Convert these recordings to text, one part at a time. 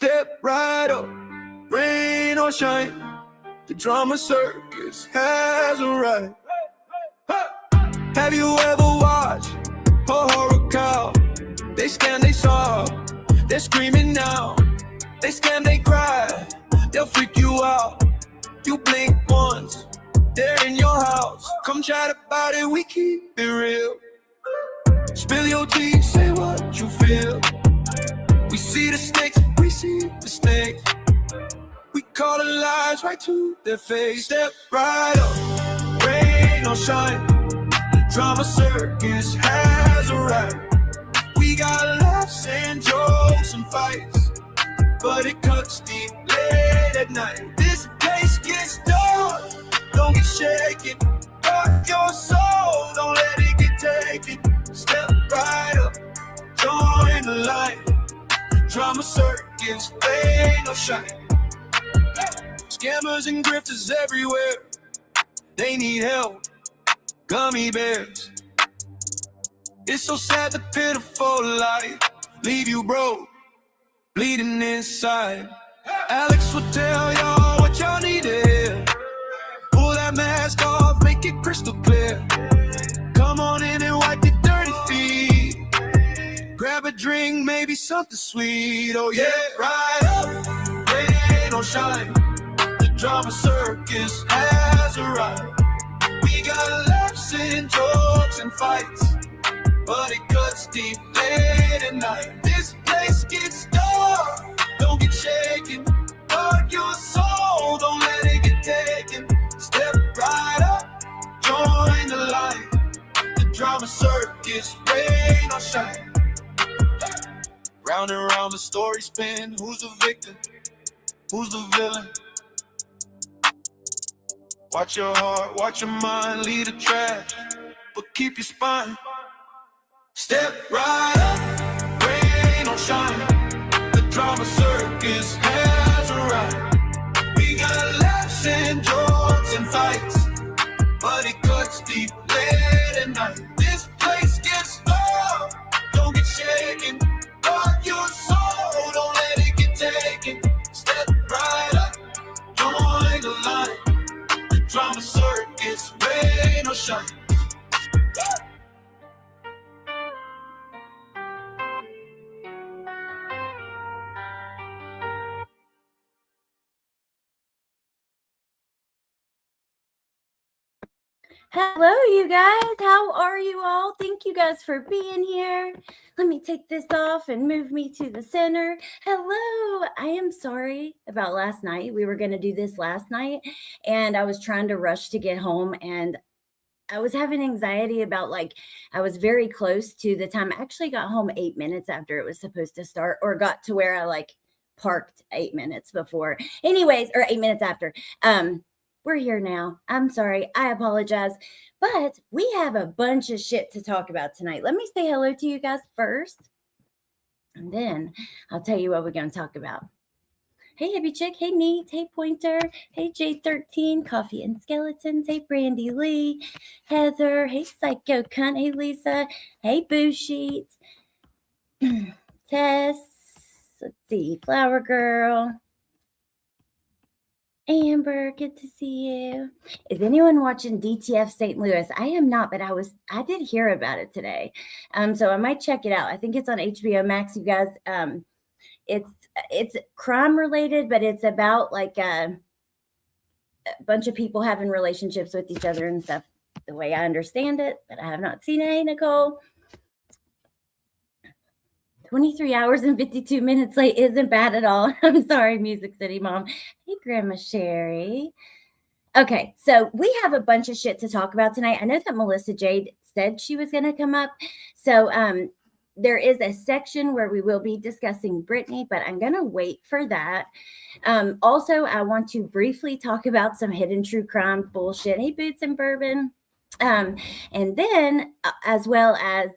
Step right up, rain or shine, the drama circus has arrived. Have you ever watched a horror cow? They stand, they sob, they're screaming now. They stand, they cry, they'll freak you out. You blink once, they're in your house. Come chat about it, we keep it real. Spill your tea, say what you feel. We see the snakes, we see the snakes. We call the lies right to their face. Step right up, rain or shine, the drama circus has arrived. We got laughs and jokes and fights, but it cuts deep late at night. This place gets dark, don't get shaken. Guard your soul, don't let it get taken. Step right up, join the line. The drama circus, rain or shine. Scammers and grifters everywhere, they need help. Gummy bears. It's so sad, the pitiful life leave you broke, bleeding inside. Alex will tell y'all what y'all need to hear. Pull that mask off, make it crystal clear. Come on in and wipe your dirty feet. Grab a drink, maybe something sweet. Oh yeah, right up, rain or shine, the drama circus has arrived. We got laughs and jokes and fights, but it cuts deep late at night. This place gets dark, don't get shaken. Guard your soul, don't let it get taken. Step right up, join the line. The drama circus, rain or shine. Round and round the story spin. Who's the victim? Who's the villain? Watch your heart, watch your mind, lead the trash, but keep your spine. Step right up, rain or shine, the drama circus has arrived. We got laughs and jokes and fights, but it cuts deep late at night. This place gets dark, don't get shaken. Guard your soul, don't let it get taken. Step right up, join the line. The drama circus, rain or shine. Hello, you guys. How are you all? Thank you guys for being here. Let me take this off and move me to the center. Hello. I am sorry about last night. We were going to do this last night, and I was trying to rush to get home, and I was having anxiety about, like, I was very close to the time. I actually got home 8 minutes after it was supposed to start, or got to where I, like, parked 8 minutes before. Anyways, or 8 minutes after. We're here now. I'm sorry. I apologize. But we have a bunch of shit to talk about tonight. Let me say hello to you guys first, and then I'll tell you what we're going to talk about. Hey, Hippie Chick. Hey, Neat. Hey, Pointer. Hey, J13. Coffee and Skeletons. Hey, Brandy Lee. Heather. Hey, Psycho Cunt. Hey, Lisa. Hey, Boo Sheet. Tess. Let's see. Flower Girl. Amber, good to see you. Is anyone watching DTF St. Louis? I am not, but I did hear about it today. So I might check it out. I think it's on HBO Max, you guys. It's crime related, but it's about, like, a bunch of people having relationships with each other and stuff, the way I understand it, but I have not seen it. Hey, Nicole. 23 hours and 52 minutes late isn't bad at all. I'm sorry, Music City Mom. Hey, Grandma Sherry. Okay, so we have a bunch of shit to talk about tonight. I know that Melissa Jade said she was going to come up. So there is a section where we will be discussing Britney, but I'm going to wait for that. Also, I want to briefly talk about some hidden true crime bullshit. Hey, Boots and Bourbon. And then, as well as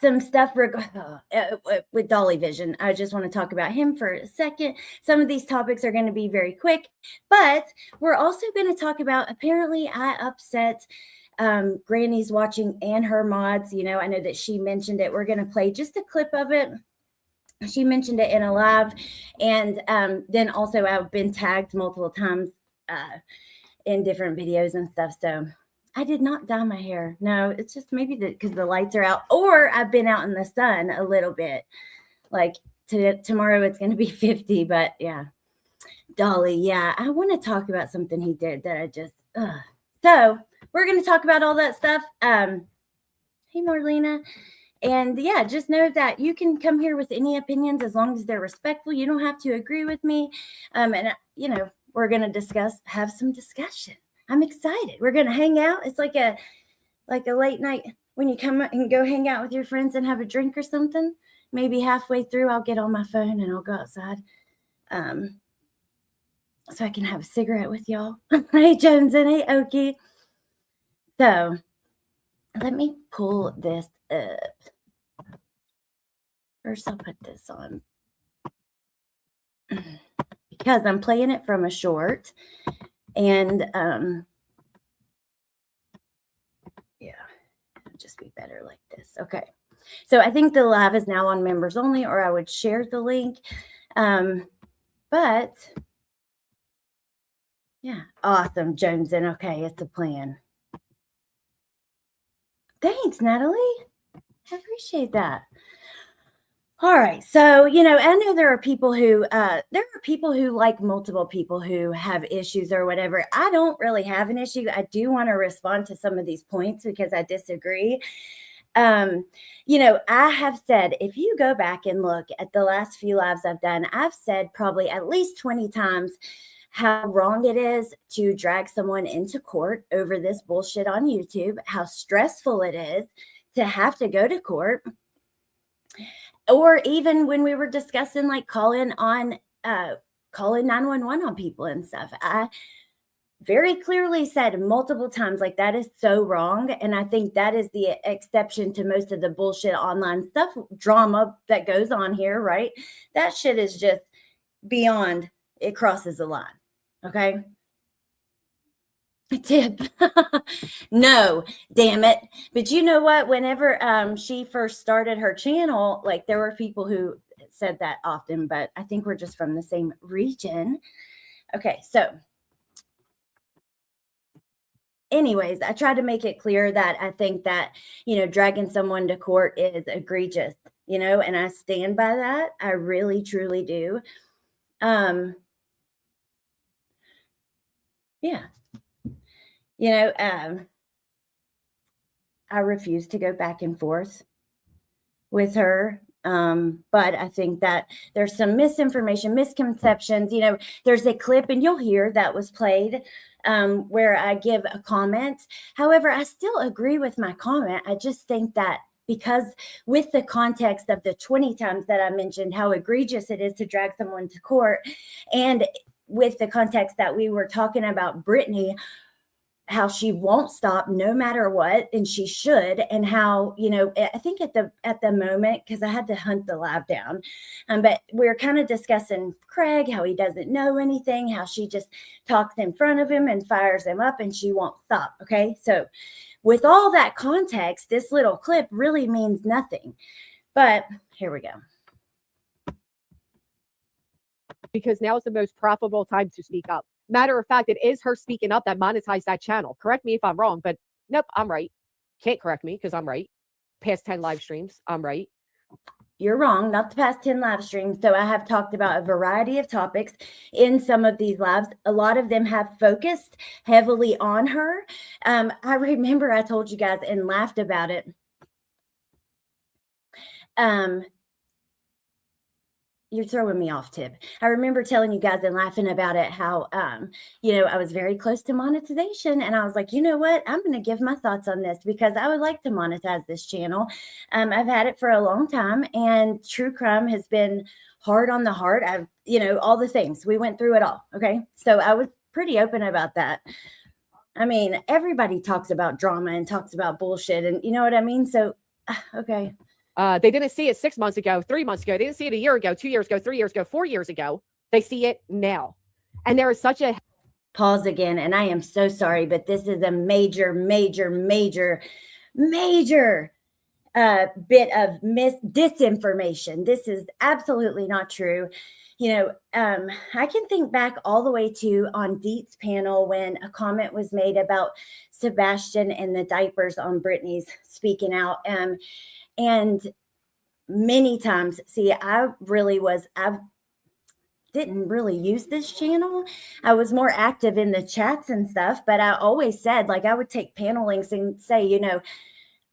some stuff with Dolly Vision. I just want to talk about him for a second. Some of these topics are going to be very quick, but we're also going to talk about, apparently I upset Granny's watching and her mods. You know, I know that she mentioned it. We're going to play just a clip of it. She mentioned it in a live. And then also I've been tagged multiple times in different videos and stuff. So I did not dye my hair. No, it's just maybe because the lights are out, or I've been out in the sun a little bit. Like tomorrow it's going to be 50, but yeah. Dolly, yeah, I want to talk about something he did that I just, So we're going to talk about all that stuff. Hey, Marlena. And yeah, just know that you can come here with any opinions as long as they're respectful. You don't have to agree with me. And, you know, we're going to have some discussion. I'm excited. We're going to hang out. It's like a late night when you come and go hang out with your friends and have a drink or something. Maybe halfway through, I'll get on my phone and I'll go outside. So I can have a cigarette with y'all. Hey, Jones and hey, Okie. So let me pull this up. First, I'll put this on because I'm playing it from a short. And yeah, it'll just be better like this. Okay. So I think the live is now on members only, or I would share the link. But yeah, awesome, Joneson. Okay, it's a plan. Thanks, Natalie. I appreciate that. All right, so you know, I know there are people who like multiple people who have issues or whatever. I don't really have an issue. I do want to respond to some of these points because I disagree. You know, I have said, if you go back and look at the last few lives I've done, I've said probably at least 20 times how wrong it is to drag someone into court over this bullshit on YouTube, how stressful it is to have to go to court. Or even when we were discussing like calling 911 on people and stuff, I very clearly said multiple times, like, that is so wrong. And I think that is the exception to most of the bullshit online stuff, drama that goes on here, right? That shit is just beyond, it crosses the line. Okay. Tip. No, damn it. But you know what? Whenever she first started her channel, like there were people who said that often, but I think we're just from the same region. Okay, so anyways, I try to make it clear that I think that, you know, dragging someone to court is egregious, you know, and I stand by that. I really, truly do. Yeah. You know, I refuse to go back and forth with her. But I think that there's some misinformation, misconceptions. You know, there's a clip, and you'll hear that was played where I give a comment. However, I still agree with my comment. I just think that because with the context of the 20 times that I mentioned how egregious it is to drag someone to court, and with the context that we were talking about Britney, how she won't stop no matter what, and she should, and how, you know, I think at the moment, because I had to hunt the live down, but we're kind of discussing Craig, how he doesn't know anything, how she just talks in front of him and fires him up, and she won't stop. Okay, so with all that context, this little clip really means nothing. But here we go. Because now is the most profitable time to speak up. Matter of fact, it is her speaking up that monetized that channel. Correct me if I'm wrong, but nope, I'm right. Can't correct me because I'm right. Past 10 live streams, I'm right. You're wrong, not the past 10 live streams. So I have talked about a variety of topics in some of these lives. A lot of them have focused heavily on her. I remember I told you guys and laughed about it. You're throwing me off, Tip. I remember telling you guys and laughing about it, how, you know, I was very close to monetization, and I was like, you know what? I'm going to give my thoughts on this because I would like to monetize this channel. I've had it for a long time, and true crime has been hard on the heart. I've, you know, all the things. We went through it all. Okay. So I was pretty open about that. I mean, everybody talks about drama and talks about bullshit, and you know what I mean? So, okay. They didn't see it 6 months ago, 3 months ago. They didn't see it a year ago, 2 years ago, 3 years ago, 4 years ago. They see it now. And there is such a pause again. And I am so sorry, but this is a major bit of disinformation. This is absolutely not true. You know, I can think back all the way to on Deet's panel when a comment was made about Sebastian and the diapers on Britney's speaking out. And many times, see, I didn't really use this channel. I was more active in the chats and stuff, but I always said, like, I would take panel links and say, you know,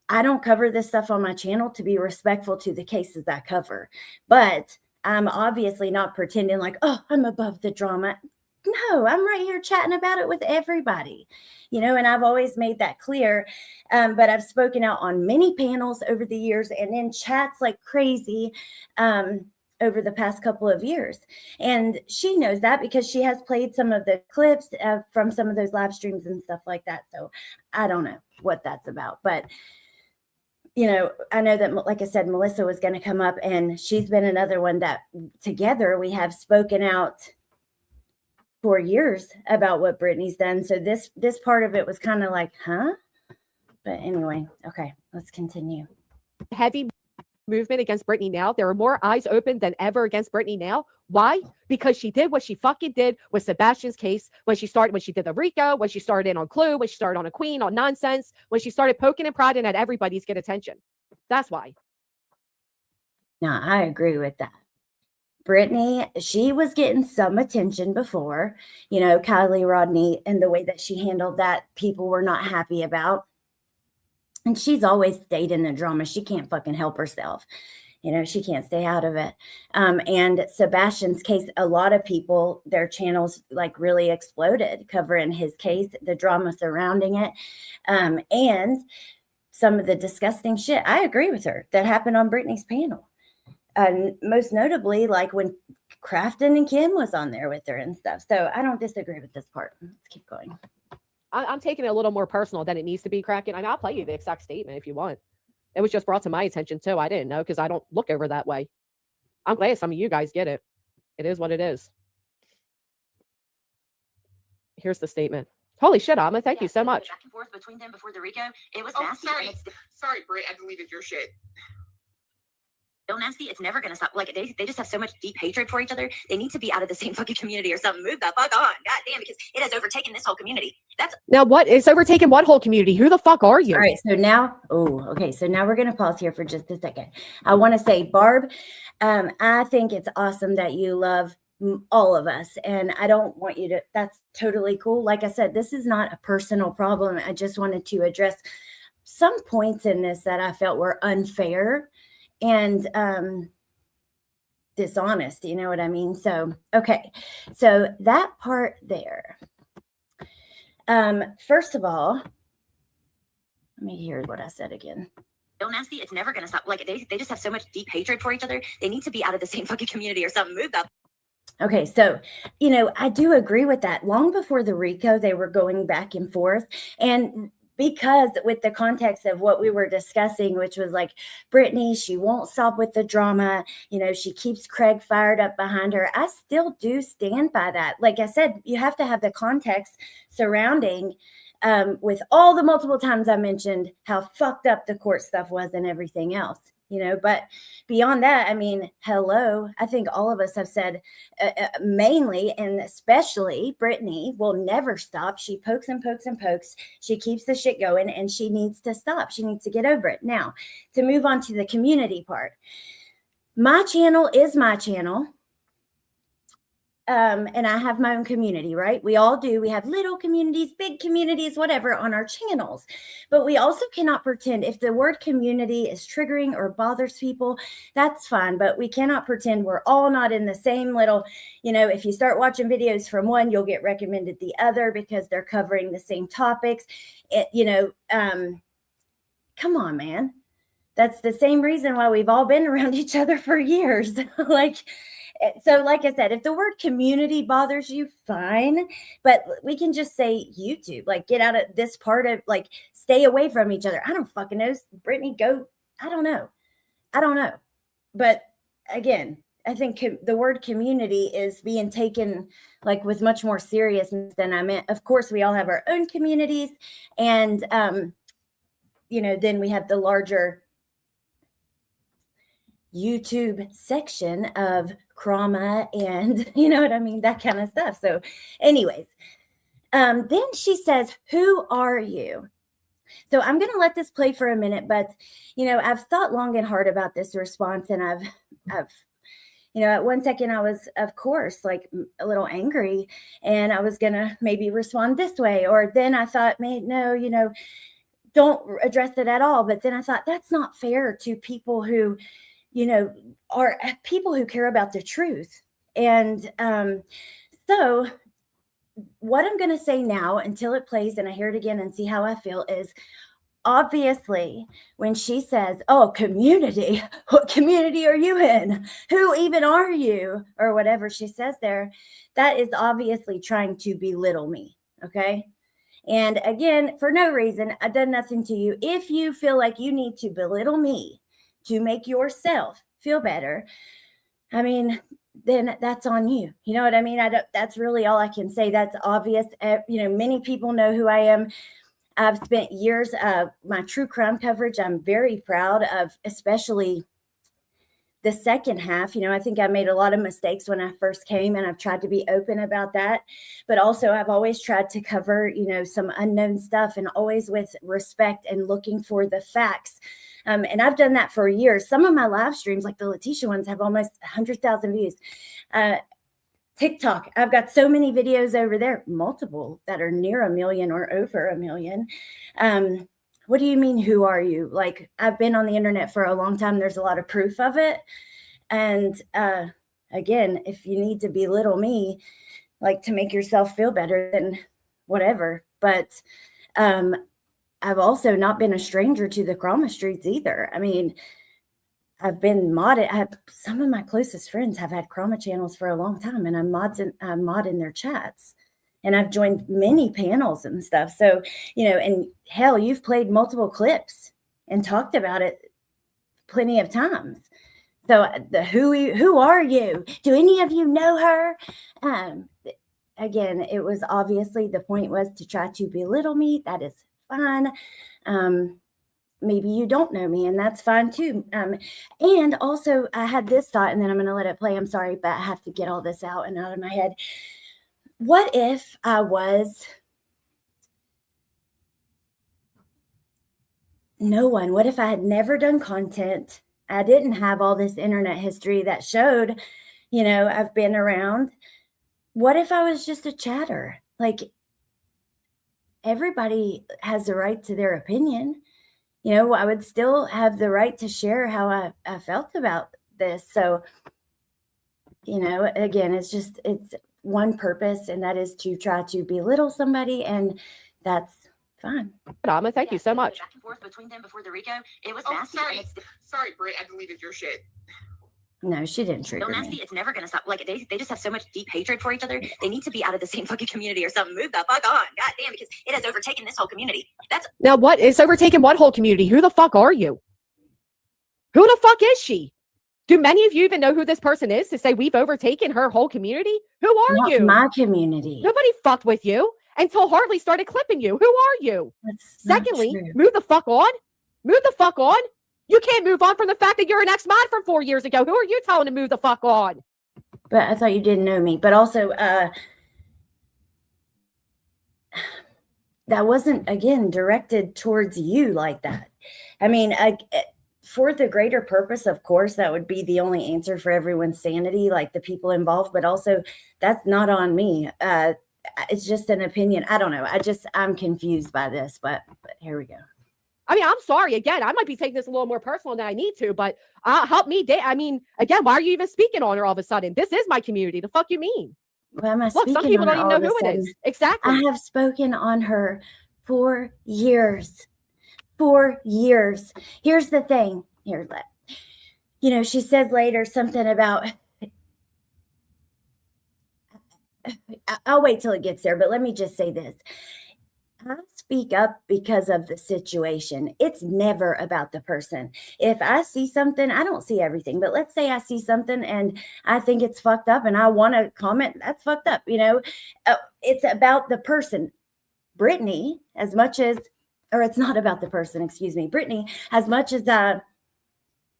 I don't cover this stuff on my channel to be respectful to the cases I cover, but I'm obviously not pretending like, oh, I'm above the drama. No, I'm right here chatting about it with everybody, you know, and I've always made that clear. But I've spoken out on many panels over the years and in chats like crazy over the past couple of years. And she knows that because she has played some of the clips from some of those live streams and stuff like that. So I don't know what that's about, but you know, I know that, like I said, Melissa was going to come up, and she's been another one that together we have spoken out for years about what Britney's done. So this part of it was kind of like, huh? But anyway, okay, let's continue. Heavy movement against Britney now. There are more eyes open than ever against Britney now. Why? Because she did what she fucking did with Sebastian's case when she did the RICO, when she started in on Clue, when she started on a Queen, on nonsense, when she started poking and prodding at everybody's get attention. That's why. Now, I agree with that. Britney, she was getting some attention before, you know, Kylie Rodney, and the way that she handled that, people were not happy about. And she's always stayed in the drama. She can't fucking help herself. You know, she can't stay out of it. And Sebastian's case, a lot of people, their channels like really exploded covering his case, the drama surrounding it, and some of the disgusting shit. I agree with her that happened on Britney's panel. And most notably, like when Crafton and Kim was on there with her and stuff. So I don't disagree with this part. Let's keep going. I'm taking it a little more personal than it needs to be, Kraken. I mean, I'll play you the exact statement if you want. It was just brought to my attention too. I didn't know because I don't look over that way. I'm glad some of you guys get it. It is what it is. Here's the statement. Holy shit, Amma. Thank you so much. Back and forth between them before the RICO. It was Oh, nasty. sorry, Britt. I deleted your shit. So nasty. It's never going to stop. Like, they just have so much deep hatred for each other. They need to be out of the same fucking community or something. Move the fuck on. God damn, because it has overtaken this whole community. Now what? It's overtaken what whole community? Who the fuck are you? All right. So now, so now we're going to pause here for just a second. I want to say, Barb, I think it's awesome that you love all of us. And I don't want you to, that's totally cool. Like I said, this is not a personal problem. I just wanted to address some points in this that I felt were unfair and dishonest, you know what I mean? So, okay. So that part there. First of all, let me hear what I said again. So nasty. It's never going to stop. Like, they just have so much deep hatred for each other. They need to be out of the same fucking community or something. Move the Okay, so, you know, I do agree with that. Long before the RICO, they were going back and forth. And because with the context of what we were discussing, which was like Britney, she won't stop with the drama. You know, she keeps Craig fired up behind her. I still do stand by that. Like I said, you have to have the context surrounding with all the multiple times I mentioned how fucked up the court stuff was and everything else. You know, but beyond that, I mean, hello, I think all of us have said mainly and especially Britney will never stop. She pokes and pokes and pokes. She keeps the shit going and she needs to stop. She needs to get over it. Now, to move on to the community part, my channel is my channel. And I have my own community, right? We all do. We have little communities, big communities, whatever on our channels. But we also cannot pretend if the word community is triggering or bothers people, that's fine. But we cannot pretend we're all not in the same little, you know, if you start watching videos from one, you'll get recommended the other because they're covering the same topics. Come on, man. That's the same reason why we've all been around each other for years. So like I said, if the word community bothers you, fine. But we can just say YouTube, like get out of this part of like stay away from each other. I don't fucking know. Britney, go. I don't know. But again, I think the word community is being taken like with much more seriousness than I meant. Of course, we all have our own communities, and you know, then we have the larger YouTube section of CrAmA and you know what I mean, that kind of stuff. So, anyways, then she says, "Who are you?" So I'm going to let this play for a minute, but you know, I've thought long and hard about this response, and I've you know, at one second I was, of course, like a little angry, and I was going to maybe respond this way, or then I thought, no, you know, don't address it at all. But then I thought that's not fair to people who, you know, are people who care about the truth. And so what I'm going to say now until it plays and I hear it again and see how I feel is, obviously, when she says, "Oh, community, what community are you in? Who even are you?" or whatever she says there, that is obviously trying to belittle me. Okay. And again, for no reason, I've done nothing to you. If you feel like you need to belittle me to make yourself feel better, I mean, then that's on you. You know what I mean? That's really all I can say. That's obvious. You know, many people know who I am. I've spent years of my true crime coverage. I'm very proud of, especially the second half. You know, I think I made a lot of mistakes when I first came, and I've tried to be open about that. But also, I've always tried to cover, you know, some unknown stuff, and always with respect and looking for the facts. And I've done that for years. Some of my live streams, like the Letitia ones, have almost 100,000 views. TikTok, I've got so many videos over there, multiple that are near 1 million or over 1 million. What do you mean, who are you? Like, I've been on the internet for a long time. There's a lot of proof of it. And again, if you need to belittle me, like to make yourself feel better, then whatever. But I've also not been a stranger to the CrAmA streets either. I mean, I've been modded. Some of my closest friends have had CrAmA channels for a long time, and I'm mod in their chats, and I've joined many panels and stuff. So, you know, and hell, you've played multiple clips and talked about it plenty of times. So the who are you? Do any of you know her? Again, it was obviously, the point was to try to belittle me. That is fine. Maybe you don't know me, and that's fine too. And also, I had this thought, and then I'm going to let it play. I'm sorry, but I have to get all this out and out of my head. What if I was no one? What if I had never done content? I didn't have all this internet history that showed, you know, I've been around. What if I was just a chatter? Like, everybody has the right to their opinion. You know, I would still have the right to share how I felt about this. So, you know, again, it's one purpose, and that is to try to belittle somebody, and that's fine. CrAmA, thank you so much. Back and forth between them before the Rico, it was Oh, nasty. sorry, Britt, I deleted your shit. No, she didn't So trigger nasty, me. it's never gonna stop. Like they just have so much deep hatred for each other. They need to be out of the same fucking community or something. Move the fuck on, god damn, because it has overtaken this whole community. That's Now, what is overtaking what whole community? Who the fuck are you? Who the fuck is she? Do many of you even know who this person is to say we've overtaken her whole community? Who are Not you? my community. Nobody fucked with you until Hartley started clipping you. Who are you? That's not Secondly, true. move the fuck on. Move the fuck on. You can't move on from the fact that you're an ex-mod from 4 years ago. Who are you telling to move the fuck on? But I thought you didn't know me. But also, that wasn't, again, directed towards you like that. I mean, for the greater purpose, of course, that would be the only answer for everyone's sanity, like the people involved. But also, that's not on me. It's just an opinion. I don't know. I'm confused by this, but here we go. I mean, I'm sorry. Again, I might be taking this a little more personal than I need to, but help me. I mean, again, why are you even speaking on her all of a sudden? This is my community. The fuck you mean? Why am I Look, some speaking people on don't her even know all of who a it is. sudden? Exactly. I have spoken on her for years. 4 years. Here's the thing. Here, you know, she says later something about, I'll wait till it gets there, but let me just say this. I speak up because of the situation. It's never about the person. If I see something, I don't see everything, but let's say I see something and I think it's fucked up and I want to comment, that's fucked up, you know? It's about the person. Britney, as much as, or it's not about the person, excuse me, Britney, as much as I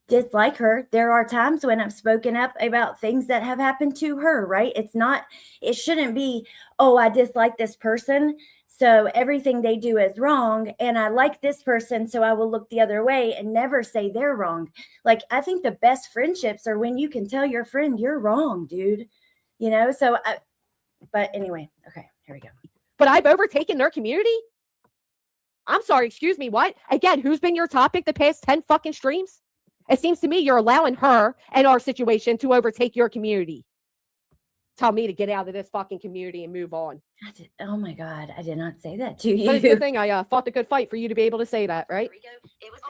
dislike her, there are times when I've spoken up about things that have happened to her, right? It shouldn't be, oh, I dislike this person, so everything they do is wrong, and I like this person, so I will look the other way and never say they're wrong. Like, I think the best friendships are when you can tell your friend you're wrong, dude. You know, but anyway, okay, here we go. But I've overtaken their community? I'm sorry, excuse me, what? Again, who's been your topic the past 10 fucking streams? It seems to me you're allowing her and our situation to overtake your community. Tell me to get out of this fucking community and move on. Oh my God, I did not say that to you. But it's a good thing I fought the good fight for you to be able to say that, right? It was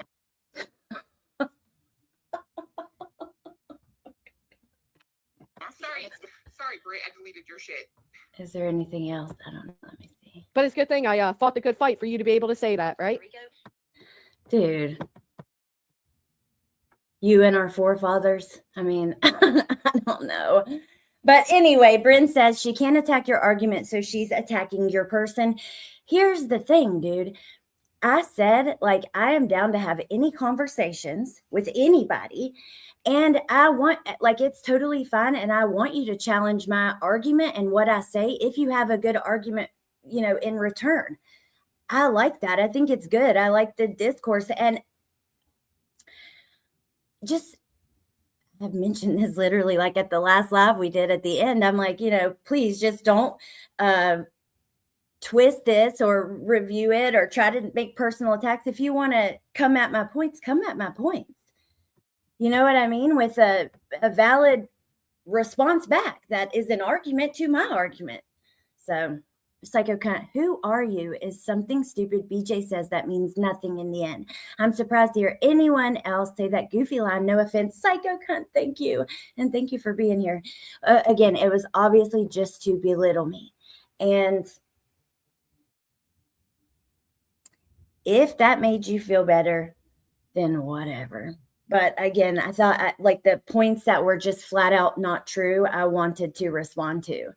Sorry, Britt, I deleted your shit. Is there anything else? I don't know. Let me see. But it's a good thing I fought the good fight for you to be able to say that, right? Dude. You and our forefathers. I mean, I don't know. But anyway, Bryn says she can't attack your argument, so she's attacking your person. Here's the thing, dude. I said, like, I am down to have any conversations with anybody. And I want, like, it's totally fine. And I want you to challenge my argument and what I say if you have a good argument, you know, in return. I like that. I think it's good. I like the discourse. And just, I've mentioned this literally like at the last live we did at the end. I'm like, you know, please just don't twist this or review it or try to make personal attacks. If you want to come at my points, come at my points. You know what I mean? With a valid response back that is an argument to my argument. So, Psycho Cunt, who are you? Is something stupid. BJ says that means nothing in the end. I'm surprised to hear anyone else say that goofy line. No offense. Psycho Cunt, thank you. And thank you for being here. Again, it was obviously just to belittle me. And if that made you feel better, then whatever. But again, I thought like the points that were just flat out not true, I wanted to respond to.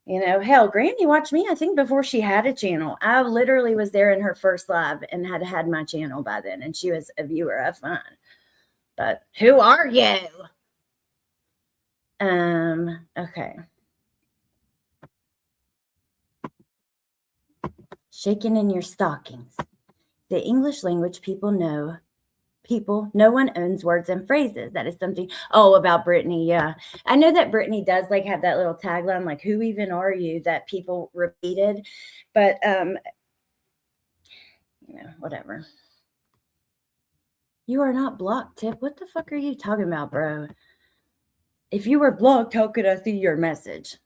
You know, hell, Granny watched me, I think, before she had a channel. I literally was there in her first live and had had my channel by then, and she was a viewer of mine. But who are you? Okay. Shaking in your stockings. The English language no one owns words and phrases. That is something. Oh, about Britney. Yeah. I know that Britney does like have that little tagline, like, who even are you, that people repeated, but, you know, whatever. You are not blocked, Tip. What the fuck are you talking about, bro? If you were blocked, how could I see your message?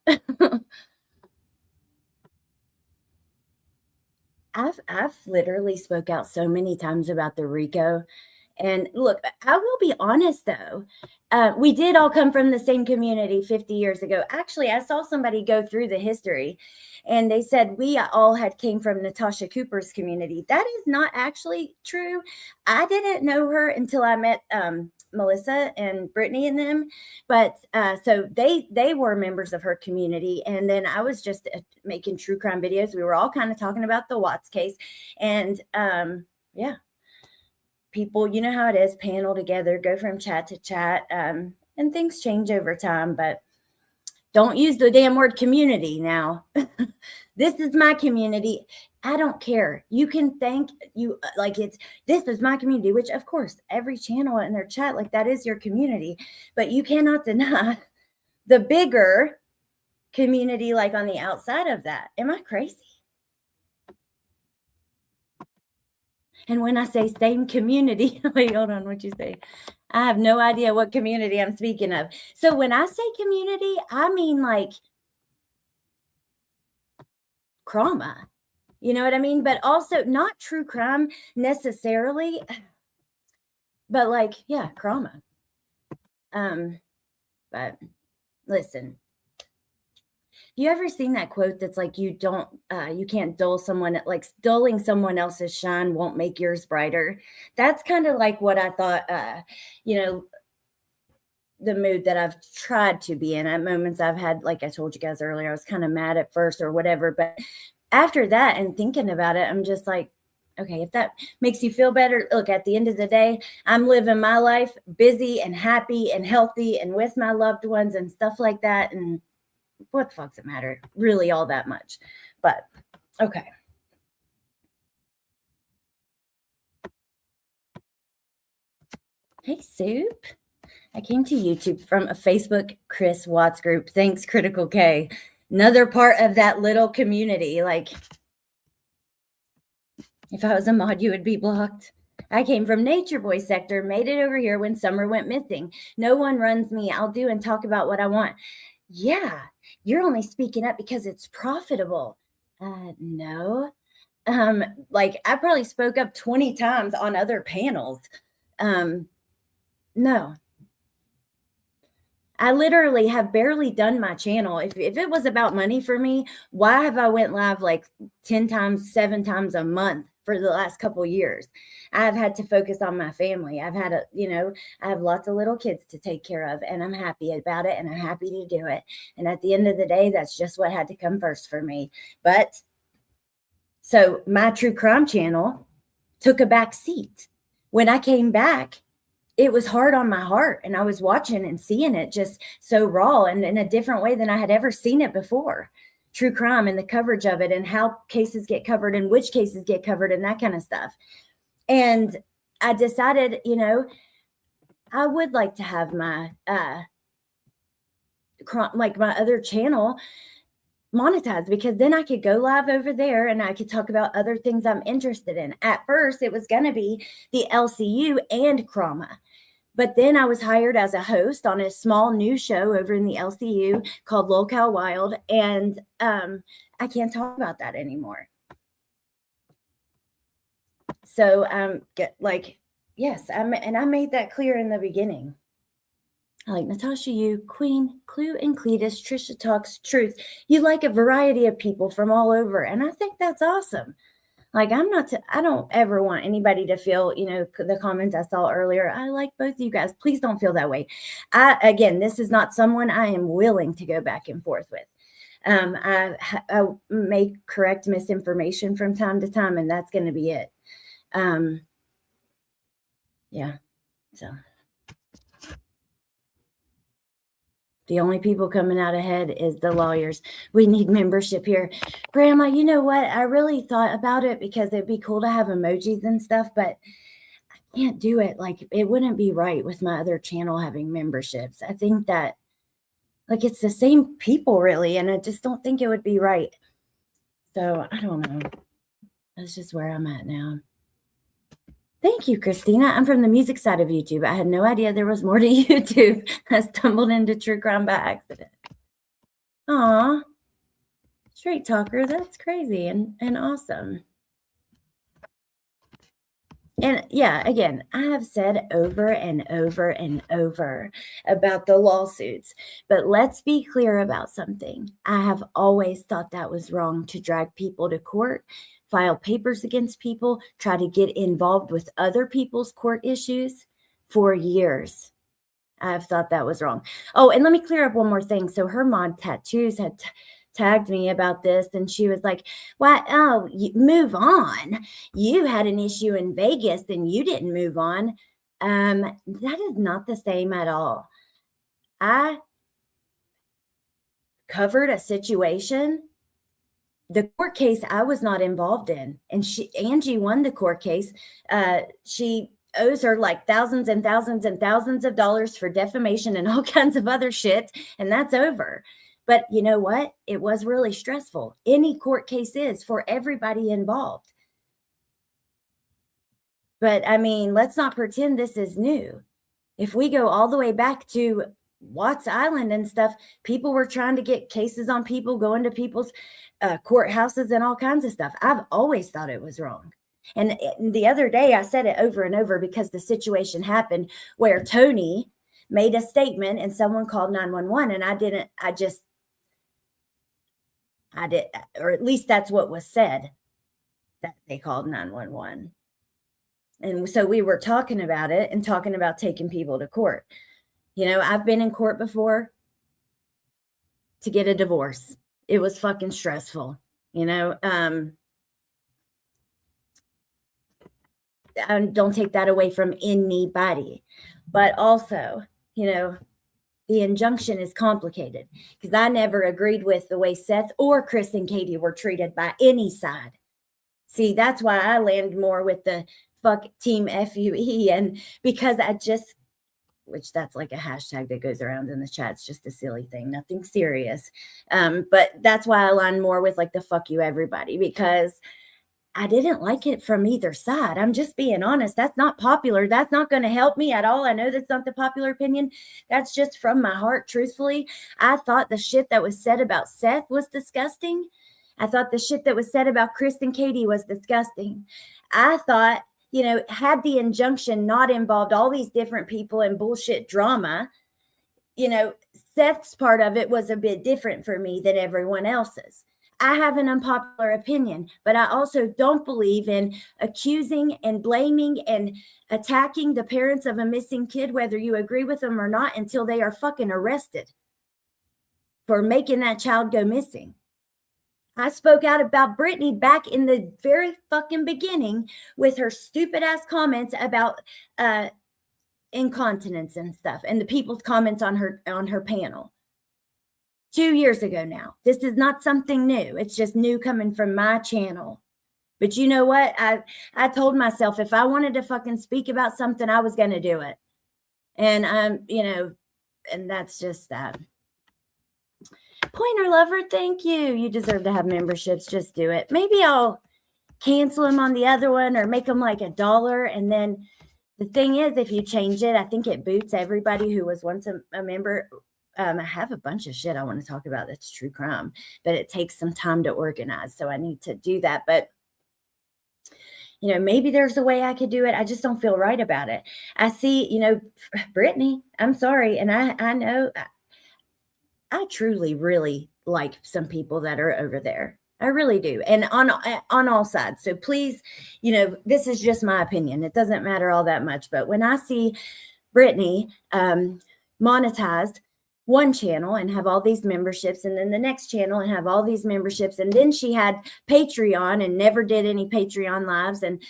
I've literally spoke out so many times about the RICO. And look, I will be honest, though. We did all come from the same community 50 years ago. Actually, I saw somebody go through the history, and they said we all came from Natasha Cooper's community. That is not actually true. I didn't know her until I met Melissa and Brittany and them. But so they were members of her community. And then I was just making true crime videos. We were all kind of talking about the Watts case. And yeah. People, you know how it is, panel together, go from chat to chat, and things change over time, but don't use the damn word community now. This is my community. I don't care. You can thank you like this is my community, which of course every channel in their chat, like that is your community, but you cannot deny the bigger community like on the outside of that. Am I crazy? And when I say same community, wait, hold on, what'd you say? I have no idea what community I'm speaking of. So when I say community, I mean like CrAmA. You know what I mean? But also not true crime necessarily, but like, yeah, CrAmA. But listen, you ever seen that quote that's like, you can't dull someone, like dulling someone else's shine won't make yours brighter? That's kind of like what I thought, the mood that I've tried to be in. At moments I've had, like I told you guys earlier, I was kind of mad at first or whatever. But after that and thinking about it, I'm just like, okay, if that makes you feel better, look, at the end of the day, I'm living my life busy and happy and healthy and with my loved ones and stuff like that. And what the fuck's it matter really all that much? But okay. Hey, Soup. I came to YouTube from a Facebook Chris Watts group. Thanks, Critical K. Another part of that little community. Like, if I was a mod, you would be blocked. I came from Nature Boy sector, made it over here when Summer went missing. No one runs me. I'll do and talk about what I want. Yeah, you're only speaking up because it's profitable. No. Like, I probably spoke up 20 times on other panels. No. I literally have barely done my channel. If it was about money for me, why have I went live like 10 times, 7 times a month for the last couple of years? I've had to focus on my family. I've had I have lots of little kids to take care of, and I'm happy about it, and I'm happy to do it. And at the end of the day, that's just what had to come first for me. But so my true crime channel took a back seat. When I came back, it was hard on my heart, and I was watching and seeing it just so raw and in a different way than I had ever seen it before. True crime and the coverage of it and how cases get covered and which cases get covered and that kind of stuff. And I decided, I would like to have my, my other channel monetized, because then I could go live over there and I could talk about other things I'm interested in. At first, it was going to be the LCU and CrAmA. But then I was hired as a host on a small new show over in the LCU called Lolcow Wild, and I can't talk about that anymore. So yes, I made that clear in the beginning. I like Natasha, you, Queen, Clue and Cletus, Trisha Talks Truth. You like a variety of people from all over, and I think that's awesome. Like, I don't ever want anybody to feel, the comments I saw earlier, I like both of you guys. Please don't feel that way. Again, this is not someone I am willing to go back and forth with. I may correct misinformation from time to time, and that's going to be it. Yeah. So the only people coming out ahead is the lawyers. We need membership here. Grandma, you know what? I really thought about it because it'd be cool to have emojis and stuff, but I can't do it. Like, it wouldn't be right with my other channel having memberships. I think that, like, it's the same people really, and I just don't think it would be right. So I don't know. That's just where I'm at now. Thank you, Christina. I'm from the music side of YouTube. I had no idea there was more to YouTube. I stumbled into true crime by accident. Aw, straight talker. That's crazy and awesome. And yeah, again, I have said over and over and over about the lawsuits, but let's be clear about something. I have always thought that was wrong to drag people to court, file papers against people, try to get involved with other people's court issues for years. I've thought that was wrong. Oh, and let me clear up one more thing. So her mod Tattoos had tagged me about this, and she was like, "Why? Oh, move on. You had an issue in Vegas and you didn't move on." That is not the same at all. I covered a situation. The court case I was not involved in, and Angie won the court case. She owes her like thousands and thousands and thousands of dollars for defamation and all kinds of other shit, and that's over. But you know what? It was really stressful. Any court case is for everybody involved. But I mean, let's not pretend this is new. If we go all the way back to Watts Island and stuff, people were trying to get cases on people, going to people's courthouses and all kinds of stuff. I've always thought it was wrong. And the other day I said it over and over because the situation happened where Tony made a statement and someone called 911, and I I did, or at least that's what was said, that they called 911. And so we were talking about it and talking about taking people to court. You know, I've been in court before to get a divorce. It was fucking stressful, you know. Don't take that away from anybody. But also, you know, the injunction is complicated because I never agreed with the way Seth or Chris and Katie were treated by any side. See, that's why I land more with the fuck team FUE, and because I just, which that's like a hashtag that goes around in the chat. It's just a silly thing, nothing serious. But that's why I align more with like the fuck you everybody, because I didn't like it from either side. I'm just being honest. That's not popular. That's not going to help me at all. I know that's not the popular opinion. That's just from my heart. Truthfully, I thought the shit that was said about Seth was disgusting. I thought the shit that was said about Chris and Katie was disgusting. I thought, you know, had the injunction not involved all these different people and bullshit drama, you know, Seth's part of it was a bit different for me than everyone else's. I have an unpopular opinion, but I also don't believe in accusing and blaming and attacking the parents of a missing kid, whether you agree with them or not, until they are fucking arrested for making that child go missing. I spoke out about Britney back in the very fucking beginning with her stupid ass comments about incontinence and stuff, and the people's comments on her panel 2 years ago now. This is not something new. It's just new coming from my channel. But you know what? I told myself if I wanted to fucking speak about something, I was going to do it. And you know, and that's just that. Pointer lover, thank you. You deserve to have memberships. Just do it. Maybe I'll cancel them on the other one or make them like $1. And then the thing is, if you change it, I think it boots everybody who was once a member. I have a bunch of shit I want to talk about that's true crime, but it takes some time to organize. So I need to do that. But, you know, maybe there's a way I could do it. I just don't feel right about it. I see, you know, Britney, I'm sorry. And I know I truly really like some people that are over there. I really do. And on all sides. So please, you know, this is just my opinion. It doesn't matter all that much. But when I see Britney monetized one channel and have all these memberships, and then the next channel and have all these memberships, and then she had Patreon and never did any Patreon lives, and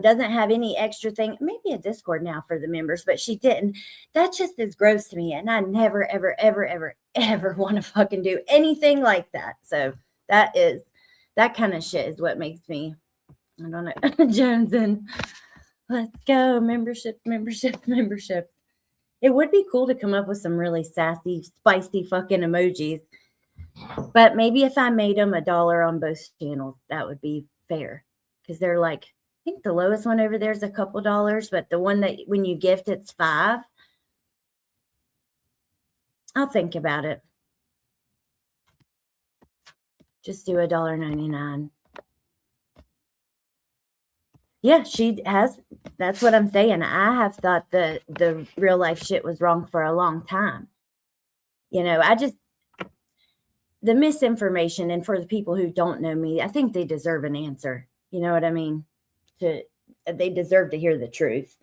doesn't have any extra thing, maybe a Discord now for the members, but she didn't. That just is gross to me, and I never ever ever ever ever want to fucking do anything like that. So that kind of shit is what makes me, I don't know. Jones, and let's go. Membership. It would be cool to come up with some really sassy, spicy fucking emojis. But maybe if I made them $1 on both channels, that would be fair. Because they're like, I think the lowest one over there is a couple dollars, but the one that when you gift, it's $5. I'll think about it. Just do $1.99. Yeah, she has. That's what I'm saying. I have thought the real life shit was wrong for a long time. You know, the misinformation, and for the people who don't know me, I think they deserve an answer. You know what I mean? They deserve to hear the truth.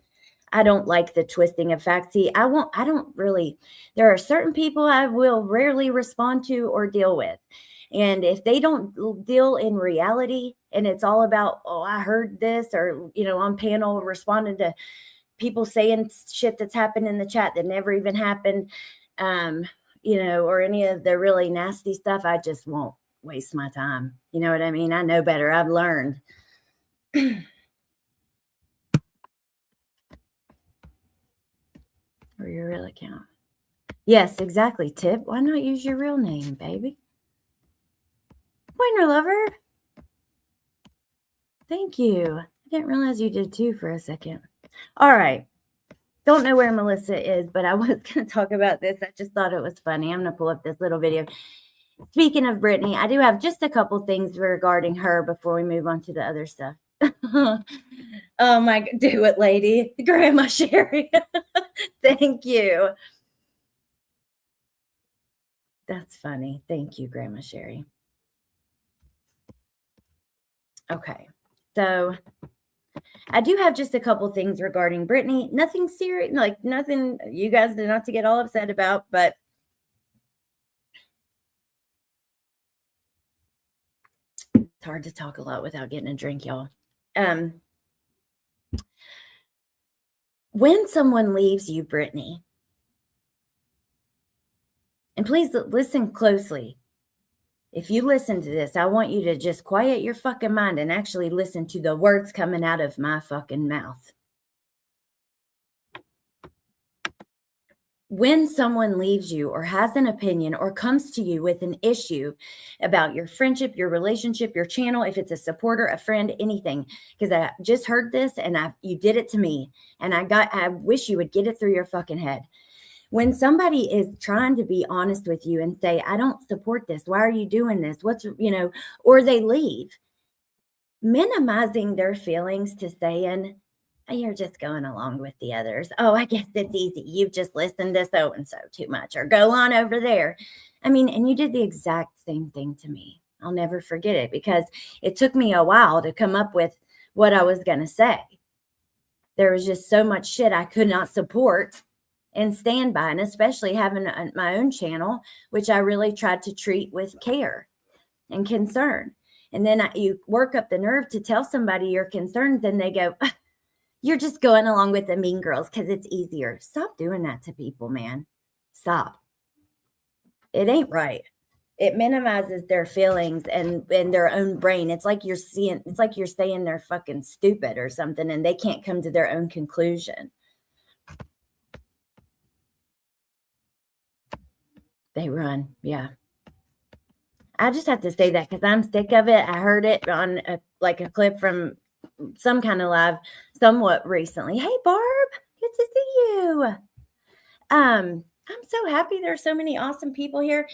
I don't like the twisting of facts. See, there are certain people I will rarely respond to or deal with. And if they don't deal in reality and it's all about, oh, I heard this, or, you know, on panel responding to people saying shit that's happened in the chat that never even happened, you know, or any of the really nasty stuff, I just won't waste my time. You know what I mean? I know better. I've learned. Or your real account. Yes, exactly. Tip. Why not use your real name, baby? Pointer lover. Thank you. I didn't realize you did too for a second. All right. Don't know where Melissa is, but I was going to talk about this. I just thought it was funny. I'm going to pull up this little video. Speaking of Britney, I do have just a couple things regarding her before we move on to the other stuff. Oh my, do it, lady. Grandma Sherry. Thank you. That's funny. Thank you, Grandma Sherry. Okay. So I do have just a couple things regarding Britney. Nothing serious, like nothing you guys are not to get all upset about, but it's hard to talk a lot without getting a drink, y'all. When someone leaves you, Britney, and please listen closely. If you listen to this, I want you to just quiet your fucking mind and actually listen to the words coming out of my fucking mouth. When someone leaves you or has an opinion or comes to you with an issue about your friendship, your relationship, your channel, if it's a supporter, a friend, anything, because I just heard this and you did it to me, and I wish you would get it through your fucking head. When somebody is trying to be honest with you and say, I don't support this, why are you doing this? Or they leave, minimizing their feelings to saying, you're just going along with the others. Oh, I guess it's easy. You've just listened to so-and-so too much, or go on over there. I mean, and you did the exact same thing to me. I'll never forget it because it took me a while to come up with what I was going to say. There was just so much shit I could not support and stand by, and especially having my own channel, which I really tried to treat with care and concern. And then you work up the nerve to tell somebody your concerns, and they go, you're just going along with the mean girls because it's easier. Stop doing that to people, man. Stop. It ain't right. It minimizes their feelings and their own brain. It's like you're saying they're fucking stupid or something, and they can't come to their own conclusion. They run. Yeah. I just have to say that because I'm sick of it. I heard it on a clip from some kind of live somewhat recently. Hey, Barb, good to see you. I'm so happy there's so many awesome people here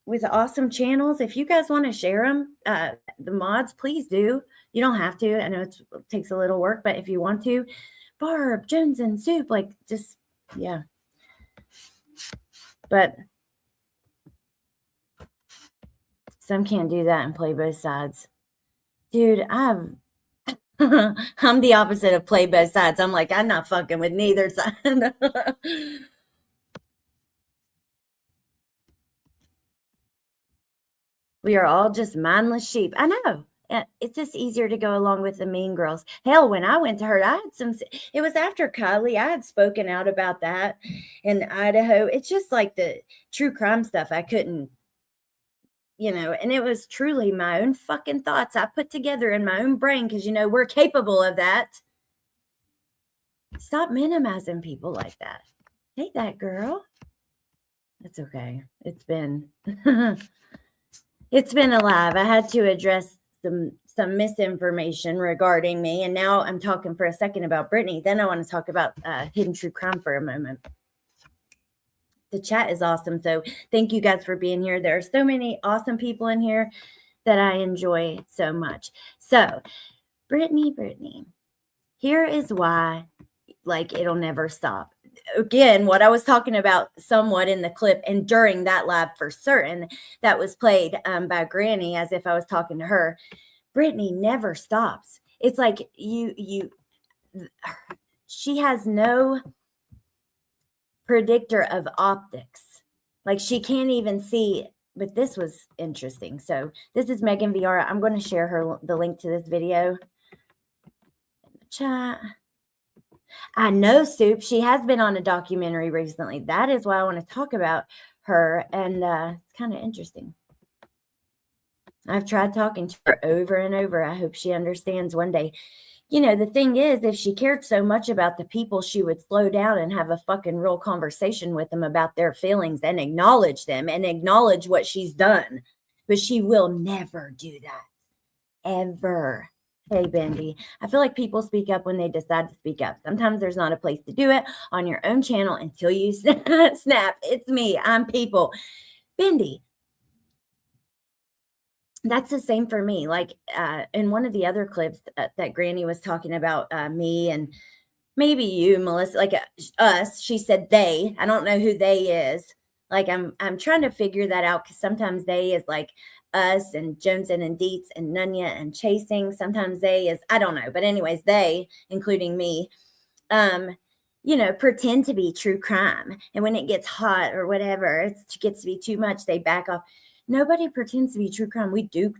with awesome channels. If you guys want to share them, the mods, please do. You don't have to. I know it takes a little work, but if you want to, Barb, Jones and Soup, yeah. But some can't do that and play both sides. Dude, I'm the opposite of play both sides. I'm like, I'm not fucking with neither side. We are all just mindless sheep. I know. It's just easier to go along with the mean girls. Hell, when I went to her, it was after Kylie. I had spoken out about that in Idaho. It's just like the true crime stuff. I couldn't, and it was truly my own fucking thoughts I put together in my own brain because, we're capable of that. Stop minimizing people like that. Hate that girl. That's okay. It's been alive. I had to address some misinformation regarding me, and now I'm talking for a second about Britney. Then I want to talk about hidden true crime for a moment. The chat is awesome, so thank you guys for being here. There are so many awesome people in here that I enjoy so much. So, Britney, here is why, it'll never stop. Again, what I was talking about somewhat in the clip and during that live for certain that was played by Granny as if I was talking to her. Britney never stops. It's like she has no predictor of optics. She can't even see, but this was interesting. So this is Megan Viara. I'm going to share the link to this video in the chat. I know, Soup. She has been on a documentary recently. That is why I want to talk about her, and it's kind of interesting. I've tried talking to her over and over. I hope she understands one day. The thing is, if she cared so much about the people, she would slow down and have a fucking real conversation with them about their feelings and acknowledge them and acknowledge what she's done. But she will never do that. Ever. Hey, Bendy. I feel like people speak up when they decide to speak up. Sometimes there's not a place to do it on your own channel until you snap. It's me. I'm people. Bendy. That's the same for me. In one of the other clips that Granny was talking about me and maybe you, Melissa, us, she said they. I don't know who they is. I'm trying to figure that out because sometimes they is us and Joneson and Dietz and Nunya and Chasing. Sometimes they is, I don't know. But anyways, they, including me, pretend to be true crime. And when it gets hot or whatever, it gets to be too much, they back off. Nobody pretends to be true crime. We do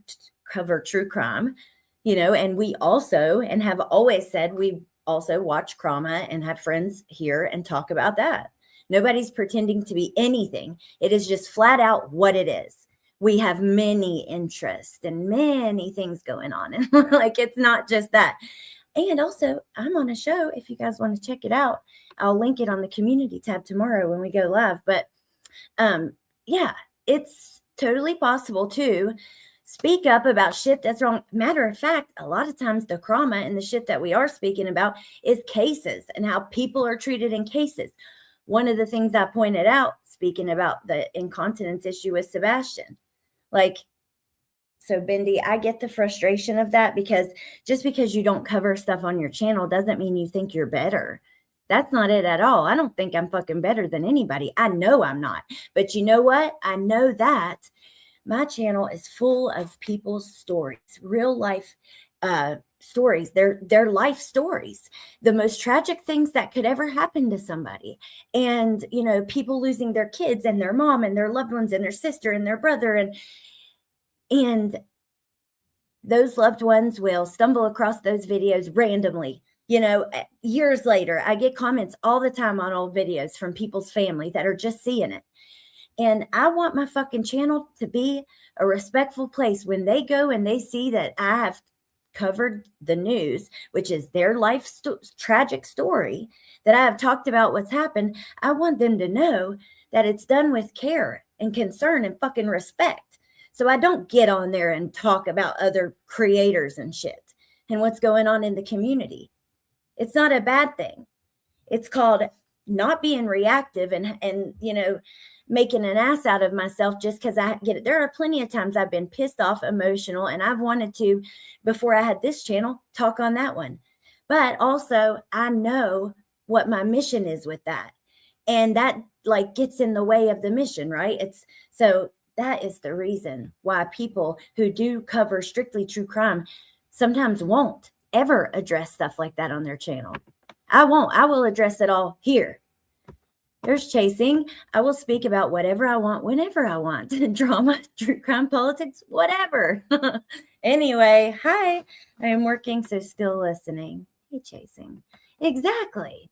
cover true crime, and we also, and have always said, we also watch CrAmA and have friends here and talk about that. Nobody's pretending to be anything. It is just flat out what it is. We have many interests and many things going on. And like, it's not just that. And also, I'm on a show. If you guys want to check it out, I'll link it on the community tab tomorrow when we go live. But yeah, it's totally possible to speak up about shit that's wrong. Matter of fact, a lot of times the CrAmA and the shit that we are speaking about is cases and how people are treated in cases. One of the things I pointed out, speaking about the incontinence issue with Sebastian, so Bendy, I get the frustration of that, because just because you don't cover stuff on your channel doesn't mean you think you're better. That's not it at all. I don't think I'm fucking better than anybody. I know I'm not. But you know what? I know that my channel is full of people's stories, real life stories, their life stories, the most tragic things that could ever happen to somebody. And, people losing their kids and their mom and their loved ones and their sister and their brother. And those loved ones will stumble across those videos randomly. Years later, I get comments all the time on old videos from people's family that are just seeing it. And I want my fucking channel to be a respectful place when they go and they see that I have covered the news, which is their life tragic story, that I have talked about what's happened. I want them to know that it's done with care and concern and fucking respect. So I don't get on there and talk about other creators and shit and what's going on in the community. It's not a bad thing. It's called not being reactive and making an ass out of myself just because I get it. There are plenty of times I've been pissed off, emotional, and I've wanted to, before I had this channel, talk on that one. But also, I know what my mission is with that. And that gets in the way of the mission, right? So that is the reason why people who do cover strictly true crime sometimes won't ever address stuff like that on their channel. I won't. I will address it all here. There's Chasing. I will speak about whatever I want, whenever I want. Drama, true crime, politics, whatever. Anyway, hi. I am working, so still listening. Hey, Chasing. Exactly.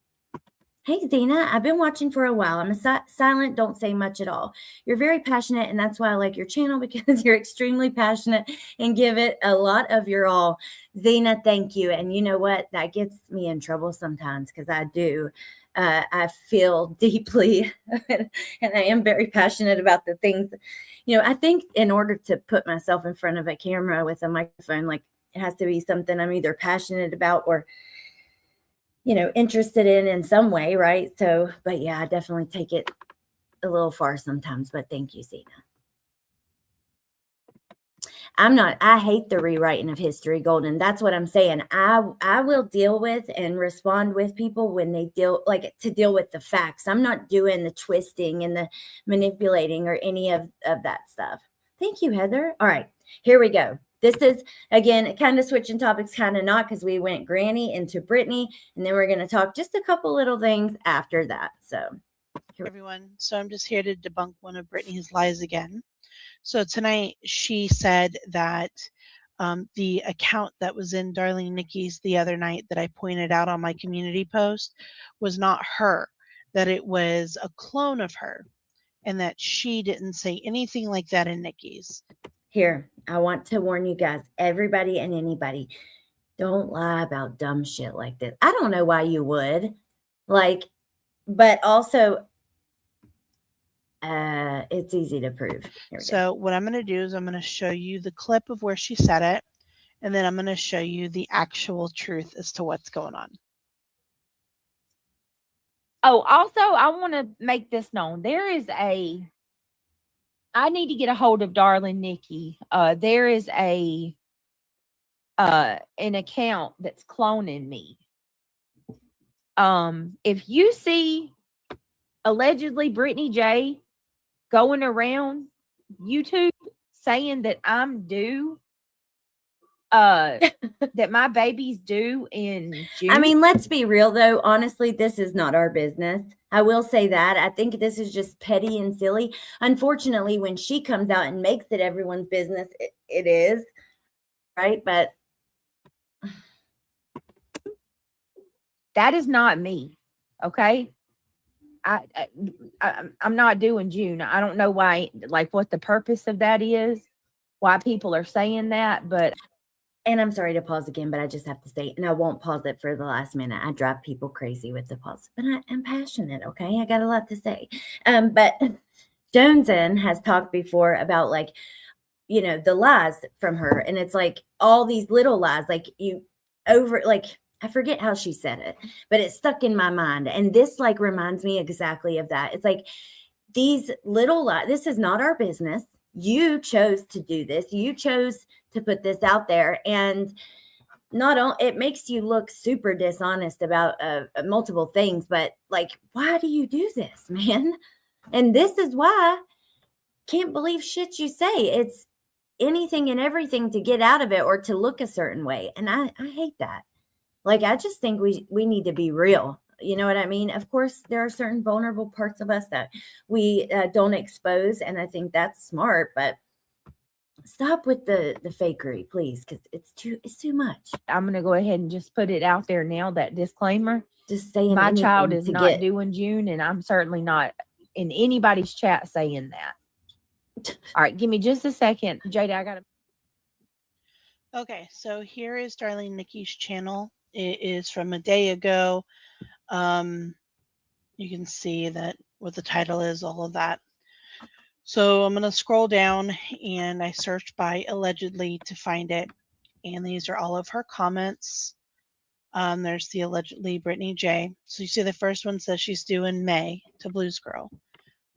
Hey, Zena, I've been watching for a while. I'm silent, don't say much at all. You're very passionate, and that's why I like your channel, because you're extremely passionate and give it a lot of your all. Zena, thank you. And you know what? That gets me in trouble sometimes, because I do. I feel deeply, and I am very passionate about the things. I think in order to put myself in front of a camera with a microphone, it has to be something I'm either passionate about or interested in some way, right? So, but yeah, I definitely take it a little far sometimes, but thank you, Zena. I hate the rewriting of history, Golden. That's what I'm saying. I will deal with and respond with people when they deal with the facts. I'm not doing the twisting and the manipulating or any of that stuff. Thank you, Heather. All right, here we go. This is, again, kind of switching topics, kind of not, because we went Granny into Britney, and then we're going to talk just a couple little things after that. So, everyone. So I'm just here to debunk one of Britney's lies again. So tonight she said that the account that was in Darlene Nikki's the other night that I pointed out on my community post was not her, that it was a clone of her, and that she didn't say anything like that in Nikki's. Here, I want to warn you guys, everybody and anybody, don't lie about dumb shit like this. I don't know why you would. But also, it's easy to prove. So what I'm going to do is I'm going to show you the clip of where she said it, and then I'm going to show you the actual truth as to what's going on. Oh, also, I want to make this known. I need to get a hold of Darlene Nikki. There is an account that's cloning me. If you see allegedly Britney J going around YouTube saying that I'm due, that my baby's due in June. I mean, let's be real though. Honestly, this is not our business. I will say that. I think this is just petty and silly. Unfortunately, when she comes out and makes it everyone's business, it is. Right? But that is not me. Okay. I'm not due in June. I don't know why, like what the purpose of that is, why people are saying that, but. And I'm sorry to pause again, but I just have to say, and I won't pause it for the last minute. I drive people crazy with the pause, but I'm passionate. Okay. I got a lot to say. But Joneson has talked before about like, you know, the lies from her. And it's like all these little lies, like I forget how she said it, but it stuck in my mind. And this like reminds me exactly of that. It's like these little lies. This is not our business. You chose to do this. You chose to put this out there. And not only it makes you look super dishonest about multiple things, but like, why do you do this, man? And this is why can't believe shit you say. It's anything and everything to get out of it or to look a certain way. And I hate that. Like, I just think we need to be real. You know what I mean? Of course, there are certain vulnerable parts of us that we don't expose. And I think that's smart, but stop with the fakery, please. Cause it's too much. I'm going to go ahead and just put it out there now, that disclaimer. Just saying my child is not due in June, and I'm certainly not in anybody's chat saying that. All right. Give me just a second. Jada, I got to. Okay. So here is Darlene Nikki's channel. It is from a day ago. You can see that what the title is, all of that. So I'm going to scroll down and I searched by allegedly to find it. And these are all of her comments. There's the allegedly Britney J. So you see the first one says she's due in May to Blues Girl.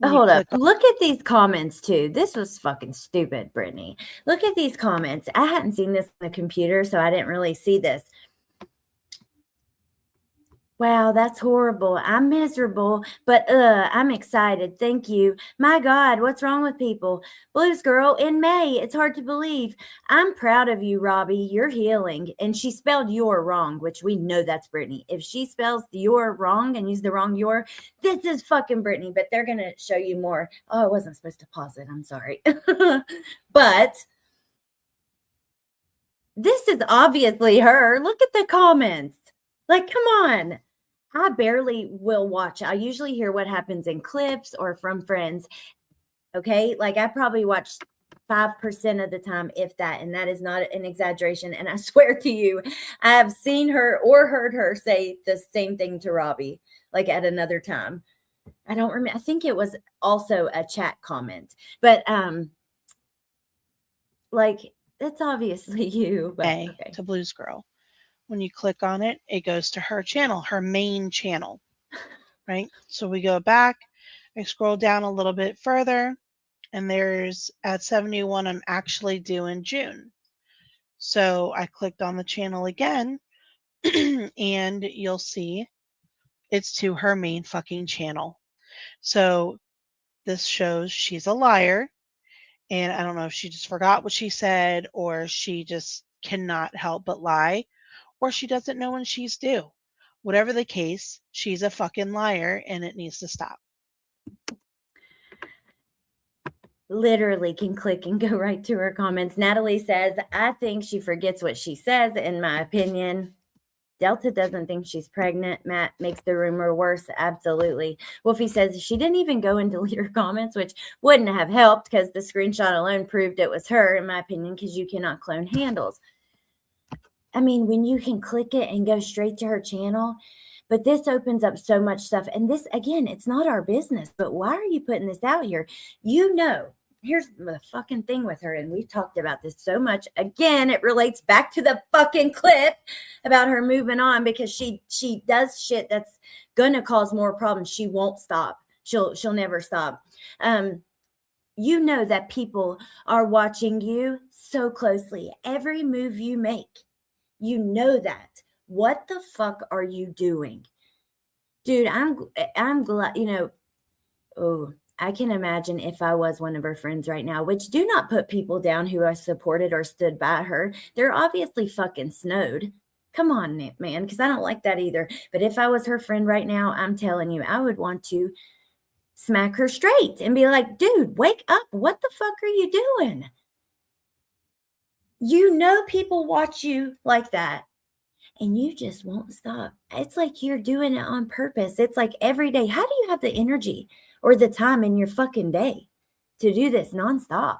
Hold up. Look at these comments too. This was fucking stupid, Brittany. Look at these comments. I hadn't seen this on the computer, so I didn't really see this. Wow, that's horrible. I'm miserable, but I'm excited. Thank you. My God, what's wrong with people? Blues Girl in May. It's hard to believe. I'm proud of you, Robbie. You're healing. And she spelled your wrong, which we know that's Brittany. If she spells your wrong and use the wrong your, this is fucking Brittany, but they're going to show you more. Oh, I wasn't supposed to pause it. I'm sorry. But this is obviously her. Look at the comments. Like, come on. I barely will watch. I usually hear what happens in clips or from friends. Okay. Like I probably watch 5% of the time, if that, and that is not an exaggeration. And I swear to you, I have seen her or heard her say the same thing to Robbie, like at another time. I don't remember. I think it was also a chat comment, but like it's obviously you. But, okay. To Blues Girl. When you click on it, it goes to her channel, her main channel, right? So we go back, I scroll down a little bit further, and there's at 71, I'm actually due in June. So I clicked on the channel again, and you'll see it's to her main fucking channel. So this shows she's a liar, and I don't know if she just forgot what she said, or she just cannot help but lie, or she doesn't know when she's due. Whatever the case, she's a fucking liar and it needs to stop. Literally can click and go right to her comments. Natalie says, I think she forgets what she says, in my opinion. Delta doesn't think she's pregnant. Matt makes the rumor worse. Absolutely. Wolfie says she didn't even go and delete her comments, which wouldn't have helped because the screenshot alone proved it was her, in my opinion, because you cannot clone handles. I mean, when you can click it and go straight to her channel, but this opens up so much stuff. And this, again, it's not our business, but why are you putting this out here? You know, here's the fucking thing with her. And we've talked about this so much. Again, it relates back to the fucking clip about her moving on because she does shit that's going to cause more problems. She won't stop. She'll never stop. You know that people are watching you so closely. Every move you make. You know that. What the fuck are you doing? Dude, I'm glad, you know, oh, I can imagine if I was one of her friends right now, which do not put people down who have supported or stood by her. They're obviously fucking snowed. Come on, man, because I don't like that either. But if I was her friend right now, I'm telling you, I would want to smack her straight and be like, dude, wake up. What the fuck are you doing? You know people watch you like that. And you just won't stop. It's like you're doing it on purpose. It's like every day. How do you have the energy or the time in your fucking day to do this nonstop?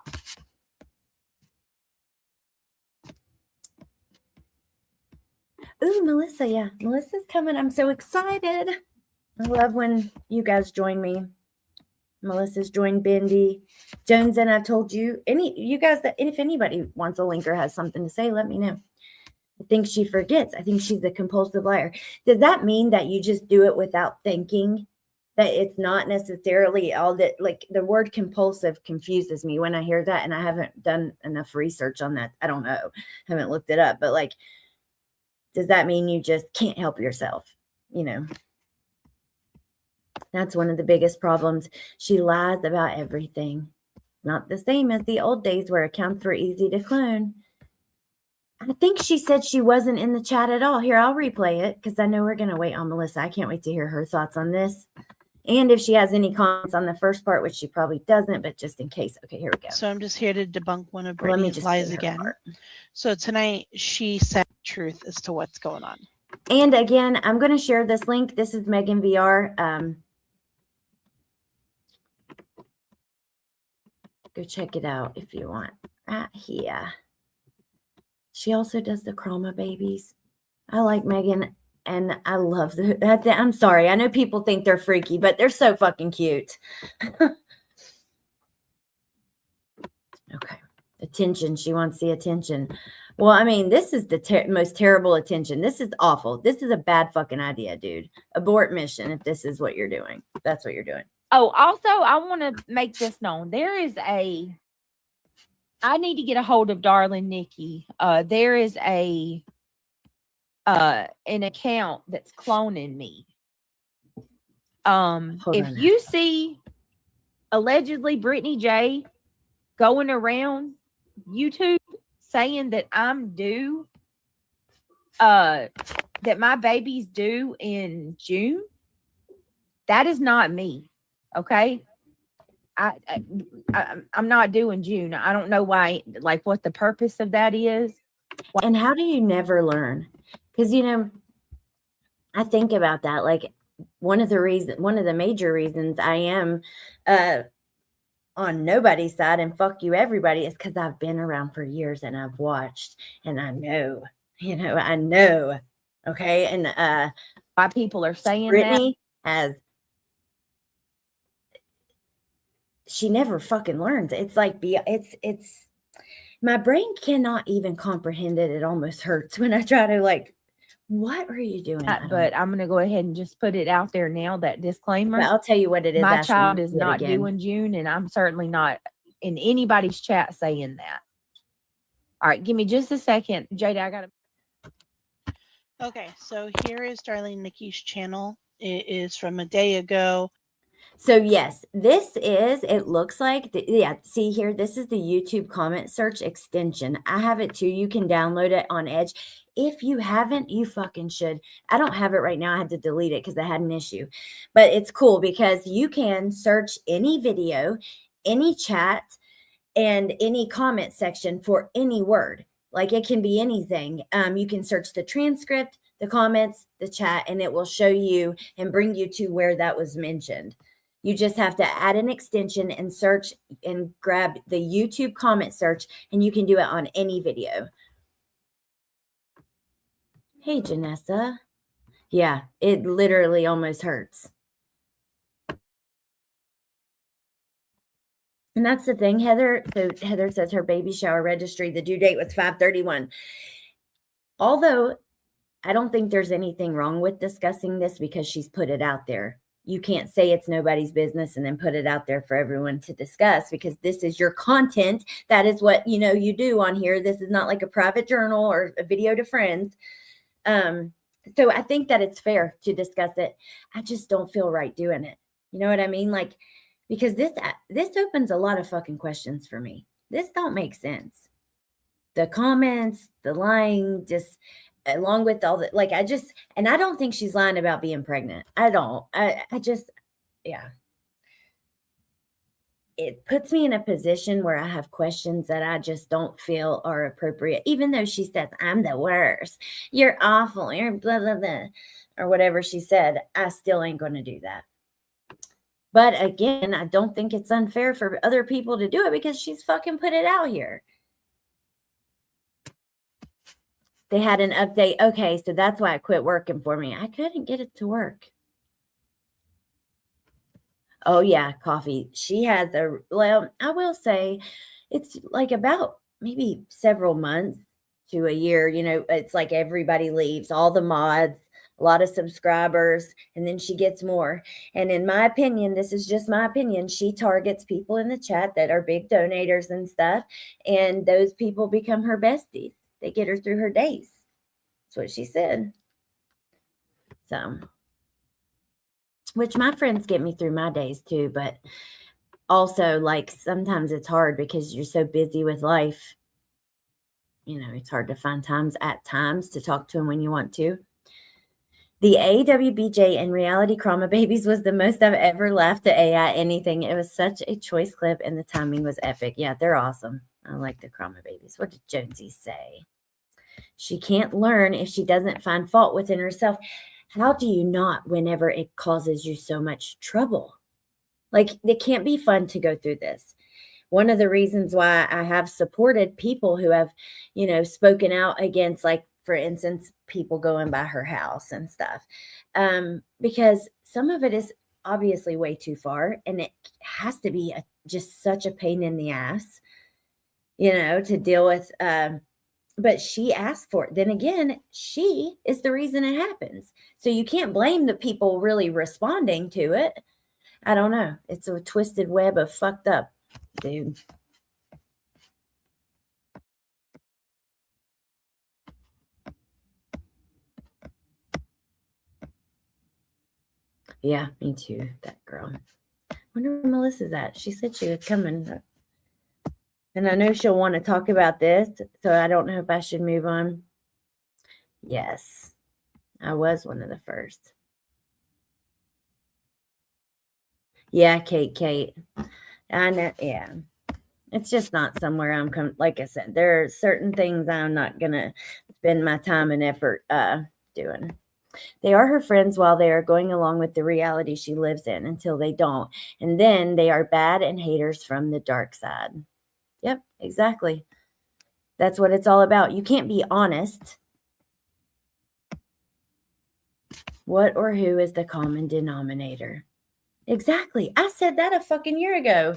Ooh, Melissa. Yeah, Melissa's coming. I'm so excited. I love when you guys join me. Melissa's joined Bendy. Jones, and I've told you, you guys, that if anybody wants a link or has something to say, let me know. I think she forgets. I think she's a compulsive liar. Does that mean that you just do it without thinking? That it's not necessarily all that, like the word compulsive confuses me when I hear that, and I haven't done enough research on that. I don't know. Haven't looked it up, but like, does that mean you just can't help yourself? You know, that's one of the biggest problems. She lies about everything. Not the same as the old days where accounts were easy to clone. I think she said she wasn't in the chat at all. Here, I'll replay it because I know we're going to wait on Melissa. I can't wait to hear her thoughts on this. And if she has any comments on the first part, which she probably doesn't, but just in case. Okay, here we go. So I'm just here to debunk one of Britney's lies again. So tonight she said the truth as to what's going on. And again, I'm going to share this link. This is Megan VR. Go check it out if you want. Right here. She also does the CrAmA babies. I like Megan, and I love that. I'm sorry. I know people think they're freaky, but they're so fucking cute. Okay. Attention. She wants the attention. Well, I mean, this is the most terrible attention. This is awful. This is a bad fucking idea, dude. Abort mission if this is what you're doing. That's what you're doing. Oh, also, I want to make this known. I need to get a hold of Darling Nikki. There is an account that's cloning me. If you see allegedly Britney J going around YouTube saying that I'm due, that my baby's due in June, that is not me. Okay. I'm not doing June. I don't know why, like what the purpose of that is. And how do you never learn? Because, you know, I think about that. Like one of the major reasons I am on nobody's side and fuck you everybody is because I've been around for years and I've watched and I know, I know. Okay. And why people are saying Britney has. She never fucking learns. It's like, it's my brain cannot even comprehend it. It almost hurts when I try to like, what are you doing? But I'm going to go ahead and just put it out there now, that disclaimer. But I'll tell you what it is. My child is not due in June, and I'm certainly not in anybody's chat saying that. All right, give me just a second. Jada, I got to. Okay, so here is Darling Nikki's channel. It is from a day ago. So yes, it looks like, see here, this is the YouTube comment search extension. I have it too. You can download it on Edge. If you haven't, you fucking should. I don't have it right now. I had to delete it because I had an issue. But it's cool because you can search any video, any chat, and any comment section for any word. Like it can be anything. You can search the transcript, the comments, the chat, and it will show you and bring you to where that was mentioned. You just have to add an extension and search and grab the YouTube comment search, and you can do it on any video. Hey, Janessa. Yeah, it literally almost hurts. And that's the thing, Heather. So Heather says her baby shower registry, the due date was 5/31. Although I don't think there's anything wrong with discussing this because she's put it out there. You can't say it's nobody's business and then put it out there for everyone to discuss because this is your content. That is what, you do on here. This is not like a private journal or a video to friends. So I think that it's fair to discuss it. I just don't feel right doing it. You know what I mean? Like because this opens a lot of fucking questions for me. This don't make sense. The comments, the lying, just along with all the like, and I don't think she's lying about being pregnant. I don't. I just, yeah. It puts me in a position where I have questions that I just don't feel are appropriate, even though she says, I'm the worst, you're awful, you're blah, blah, blah, or whatever she said. I still ain't going to do that. But again, I don't think it's unfair for other people to do it because she's fucking put it out here. They had an update. Okay, so that's why it quit working for me. I couldn't get it to work. Oh, yeah, coffee. She has well, I will say it's like about maybe several months to a year. You know, it's like everybody leaves, all the mods, a lot of subscribers, and then she gets more. And in my opinion, this is just my opinion, she targets people in the chat that are big donators and stuff, and those people become her besties. They get her through her days. That's what she said. So, which my friends get me through my days too, but also like sometimes it's hard because you're so busy with life. You know, it's hard to find times to talk to them when you want to. The AWBJ and reality CrAmA babies was the most I've ever laughed at AI anything. It was such a choice clip and the timing was epic. Yeah, they're awesome. I like the CrAmA babies. What did Jonesy say? She can't learn if she doesn't find fault within herself. How do you not whenever it causes you so much trouble? Like, it can't be fun to go through this. One of the reasons why I have supported people who have, you know, spoken out against, like, for instance, people going by her house and stuff, because some of it is obviously way too far and it has to be just such a pain in the ass, you know, to deal with. But she asked for it. Then again, she is the reason it happens. So you can't blame the people really responding to it. I don't know. It's a twisted web of fucked up, dude. Yeah, me too. That girl. Wonder where Melissa's at. She said she was coming. And I know she'll want to talk about this, so I don't know if I should move on. Yes, I was one of the first. Yeah, Kate. I know, yeah. It's just not somewhere I'm like I said, there are certain things I'm not going to spend my time and effort doing. They are her friends while they are going along with the reality she lives in until they don't. And then they are bad and haters from the dark side. Yep, exactly. That's what it's all about. You can't be honest. What or who is the common denominator? Exactly. I said that a fucking year ago.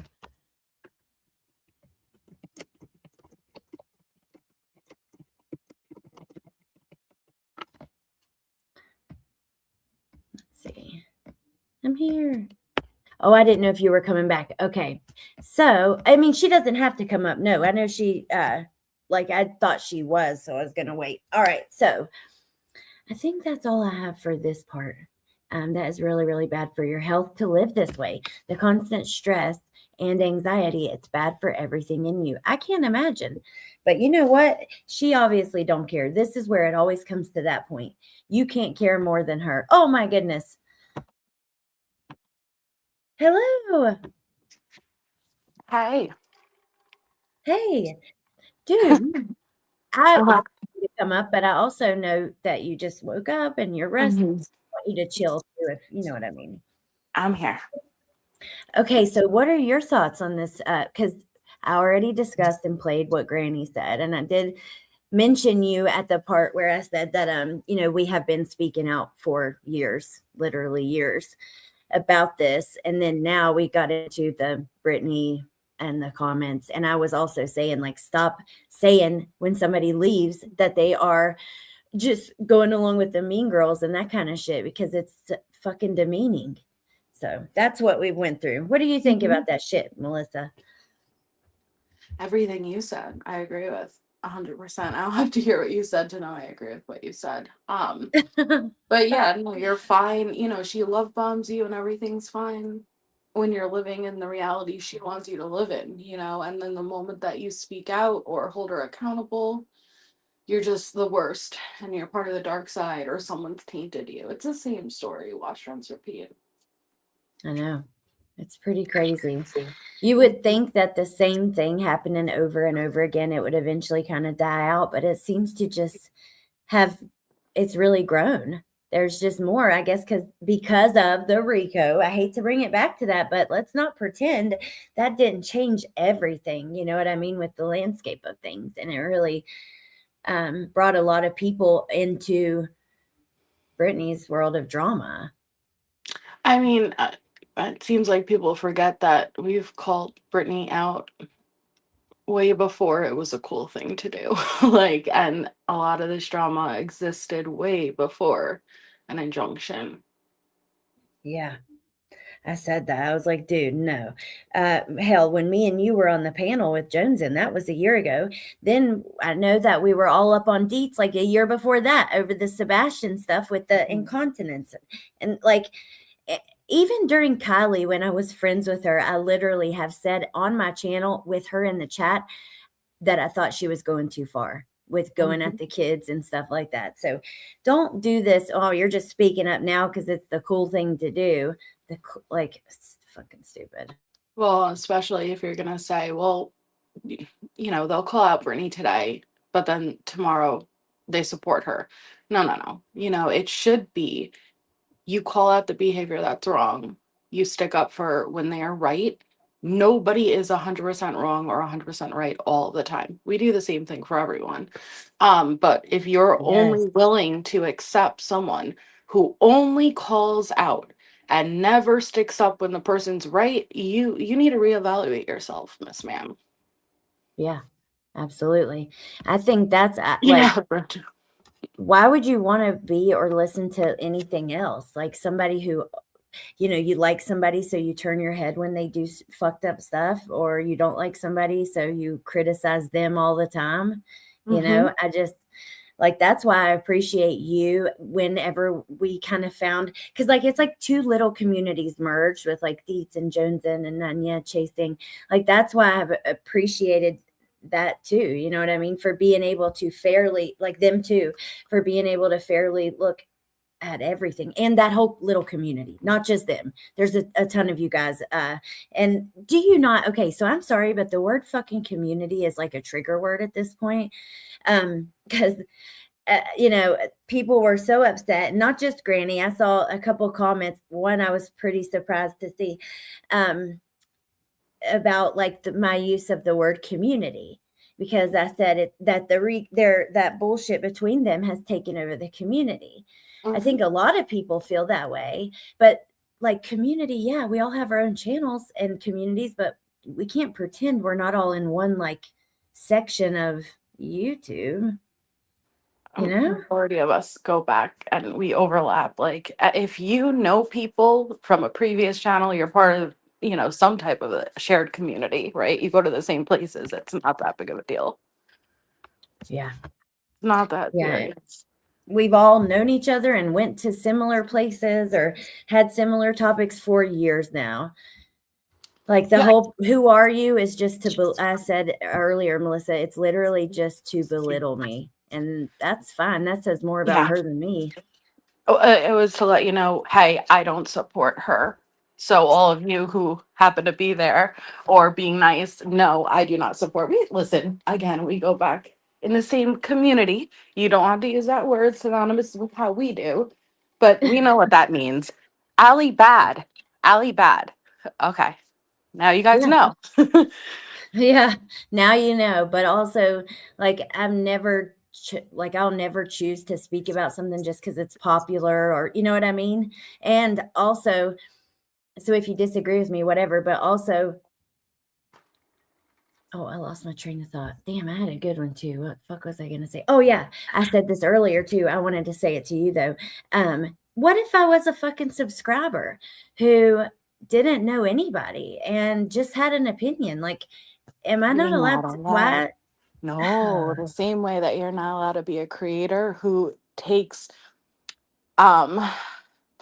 Let's see. I'm here. Oh, I didn't know if you were coming back. Okay. So, I mean, she doesn't have to come up. No, I know she, like I thought she was, so I was going to wait. All right. So I think that's all I have for this part. That is really, really bad for your health to live this way. The constant stress and anxiety, it's bad for everything in you. I can't imagine. But you know what? She obviously don't care. This is where it always comes to that point. You can't care more than her. Oh my goodness. Hello. Hey. Hey, dude. I Uh-huh. want you to come up, but I also know that you just woke up and you're resting. Mhm. I want you to chill too, if you know what I mean. I'm here. Okay, so what are your thoughts on this? Because I already discussed and played what Granny said, and I did mention you at the part where I said that you know, we have been speaking out for years, literally years, about this, and then now we got into the Britney and the comments, and I was also saying, like, stop saying when somebody leaves that they are just going along with the mean girls and that kind of shit, because it's fucking demeaning. So that's what we went through. What do you think about that shit, Melissa? Everything you said, I agree with 100%. I don't have to hear what you said to know I agree with what you said. But yeah, no, you're fine. You know, she love bombs you and everything's fine. when you're living in the reality she wants you to live in, you know, and then the moment that you speak out or hold her accountable, you're just the worst and you're part of the dark side or someone's tainted you. It's the same story, wash, rinse, repeat. I know. It's pretty crazy. You would think that the same thing happening over and over again, it would eventually kind of die out, but it seems to just it's really grown. There's just more, I guess, because of the RICO. I hate to bring it back to that, but let's not pretend that didn't change everything. You know what I mean? With the landscape of things. And it really brought a lot of people into Britney's world of drama. I mean, it seems like people forget that we've called Britney out way before it was a cool thing to do. Like, and a lot of this drama existed way before an injunction. Yeah. I said that. I was like, dude, no. Hell, when me and you were on the panel with Jones, and that was a year ago, then I know that we were all up on deets like a year before that over the Sebastian stuff with the incontinence. And like, even during Kylie, when I was friends with her, I literally have said on my channel with her in the chat that I thought she was going too far with going at the kids and stuff like that. So don't do this. Oh, you're just speaking up now because it's the cool thing to do. Like, it's fucking stupid. Well, especially if you're gonna say, well, you know, they'll call out Britney today, but then tomorrow they support her. No. You know, it should be you call out the behavior that's wrong. You stick up for when they are right. Nobody is 100% wrong or 100% right all the time. We do the same thing for everyone. But if you're only willing to accept someone who only calls out and never sticks up when the person's right, you need to reevaluate yourself, Miss Ma'am. Yeah, absolutely. I think that's like, Yeah, Brenda. why would you want to be or listen to anything else? Like somebody who, you know, you like somebody, so you turn your head when they do fucked up stuff, or you don't like somebody, so you criticize them all the time. You know, I just, like, that's why I appreciate you whenever we kind of found, because like it's like two little communities merged with like Dietz and Joneson and Nanya chasing. Like that's why I've appreciated that too. You know what I mean? For being able to fairly, like them too, for being able to fairly look at everything and that whole little community, not just them. There's a ton of you guys. And do you not? Okay, so I'm sorry, but the word fucking community is like a trigger word at this point. Because you know, people were so upset, not just Granny. I saw a couple comments. One I was pretty surprised to see about like my use of the word community, because I said that that bullshit between them has taken over the community. I think a lot of people feel that way, but like community, yeah, we all have our own channels and communities, but we can't pretend we're not all in one like section of YouTube. You know, majority of us go back and we overlap. Like if you know people from a previous channel, you're part of, you know, some type of a shared community, right? You go to the same places. It's not that big of a deal. Yeah. Not that serious. We've all known each other and went to similar places or had similar topics for years now. Like the whole "who are you" is just to, I said earlier, Melissa, it's literally just to belittle me. And that's fine. That says more about her than me. It was to let you know, hey, I don't support her. So all of you who happen to be there or being nice, no, I do not support me. Listen, again, we go back in the same community. You don't have to use that word synonymous with how we do, but we know what that means. Ali bad. Ali bad. Okay. Now you guys know. Yeah, now you know. But also, like, I've never I'll never choose to speak about something just because it's popular, or you know what I mean. And also, so if you disagree with me, whatever. But also, oh, I lost my train of thought. Damn, I had a good one too. What the fuck was I gonna say? Oh yeah, I said this earlier too. I wanted to say it to you though. What if I was a fucking subscriber who didn't know anybody and just had an opinion? Like, am I not allowed to? Why? No, the same way that you're not allowed to be a creator who takes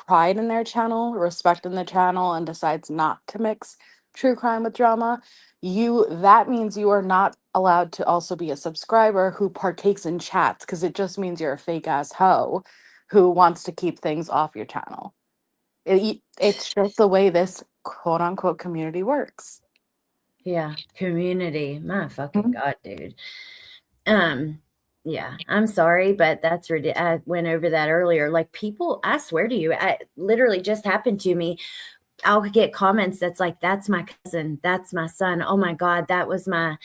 pride in their channel, respect in the channel, and decides not to mix true crime with drama, that means you are not allowed to also be a subscriber who partakes in chats, because it just means you're a fake ass hoe who wants to keep things off your channel. It's just the way this quote unquote community works. Yeah, community. My fucking Mhm. God, dude. Yeah, I'm sorry, but that's ridiculous. I went over that earlier. Like people, I swear to you, it literally just happened to me. I'll get comments that's like, that's my cousin, that's my son. Oh my God, that was my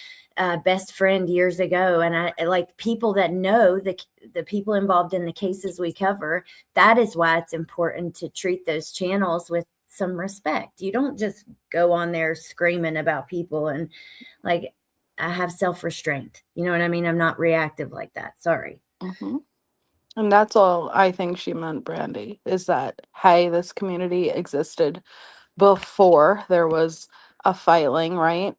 best friend years ago. And I like people that know the people involved in the cases we cover. That is why it's important to treat those channels with some respect. You don't just go on there screaming about people, and like, I have self-restraint. You know what I mean? I'm not reactive like that. Sorry. Mhm. And that's all I think she meant, Brandy, is that, hey, this community existed before there was a filing, right?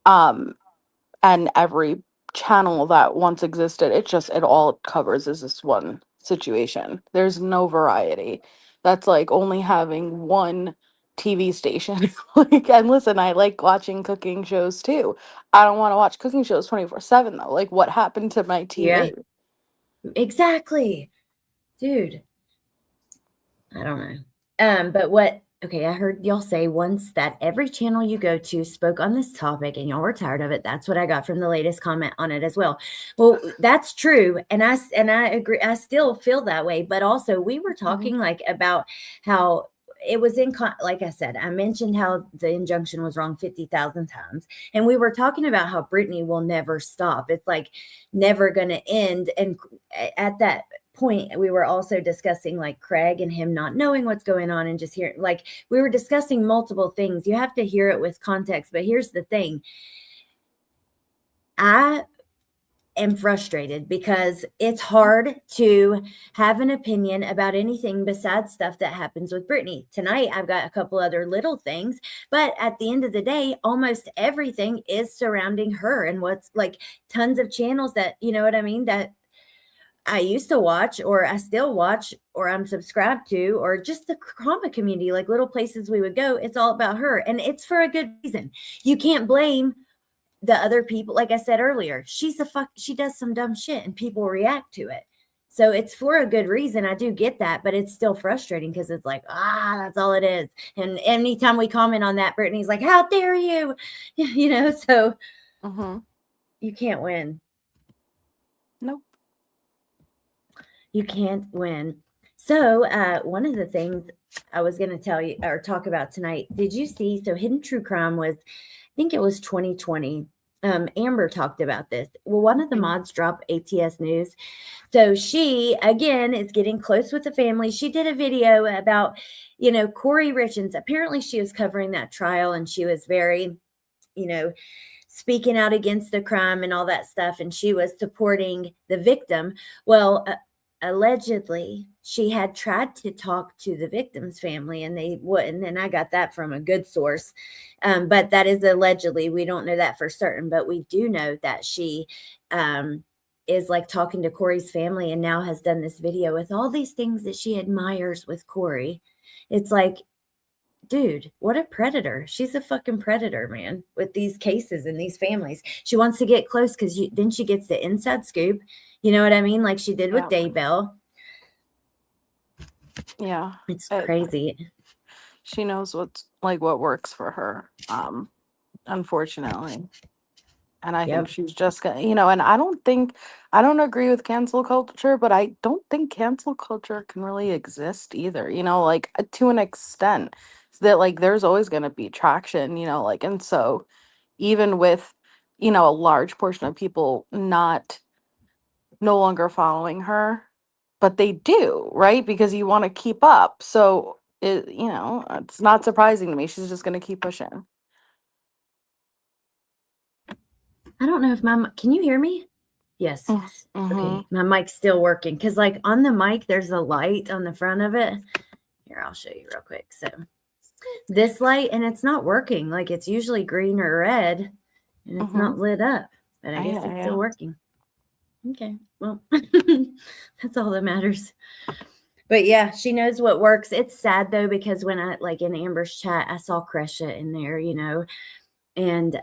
And every channel that once existed, it all it covers is this one situation. There's no variety. That's like only having one TV station. Like, and listen, I like watching cooking shows too. I don't want to watch cooking shows 24/7 though. Like, what happened to my Yeah, TV? exactly. Dude, I don't know. But okay, I heard y'all say once that every channel you go to spoke on this topic and y'all were tired of it. That's what I got from the latest comment on it as well. Well, that's true. And I agree. I still feel that way. But also we were talking like about how it was like I said, I mentioned how the injunction was wrong 50,000 times. And we were talking about how Britney will never stop. It's like never going to end. And at that point, we were also discussing like Craig and him not knowing what's going on and just hearing, like, we were discussing multiple things. You have to hear it with context. But here's the thing. I am frustrated because it's hard to have an opinion about anything besides stuff that happens with Britney. Tonight, I've got a couple other little things, but at the end of the day, almost everything is surrounding her and what's like tons of channels that, you know what I mean, that I used to watch, or I still watch, or I'm subscribed to, or just the CrAmA community, like little places we would go. It's all about her, and it's for a good reason. You can't blame the other people. Like I said earlier, she does some dumb shit and people react to it. So it's for a good reason. I do get that, but it's still frustrating because it's like, that's all it is. And anytime we comment on that, Brittany's like, how dare you? You know, so you can't win. Nope. You can't win. So one of the things I was going to tell you or talk about tonight, did you see? So Hidden True Crime was, I think it was 2020. Amber talked about this. Well, one of the mods dropped ATS News. So she, again, is getting close with the family. She did a video about, you know, Corey Richens. Apparently she was covering that trial and she was very, you know, speaking out against the crime and all that stuff. And she was supporting the victim. Well, allegedly, she had tried to talk to the victim's family and they wouldn't. And I got that from a good source. But that is allegedly. We don't know that for certain, but we do know that she is like talking to Corey's family and now has done this video with all these things that she admires with Corey. It's like, dude, what a predator. She's a fucking predator, man, with these cases and these families. She wants to get close because then she gets the inside scoop. You know what I mean? Like she did with Daybell. Yeah. It's crazy. She knows what works for her, unfortunately. And I think she's just gonna, you know, and I don't agree with cancel culture, but I don't think cancel culture can really exist either, you know, like to an extent. That like there's always gonna be traction, you know, like, and so even with, you know, a large portion of people no longer following her, but they do, right? Because you want to keep up. So it, you know, it's not surprising to me. She's just gonna keep pushing. I don't know if can you hear me? Yes. Okay. My mic's still working. Cause like on the mic, there's a light on the front of it. Here, I'll show you real quick. So this light, and it's not working. Like it's usually green or red and it's not lit up, but I guess it's still working. Okay. Well, that's all that matters. But yeah, she knows what works. It's sad though, because when I like in Amber's chat, I saw Crescia in there, you know, and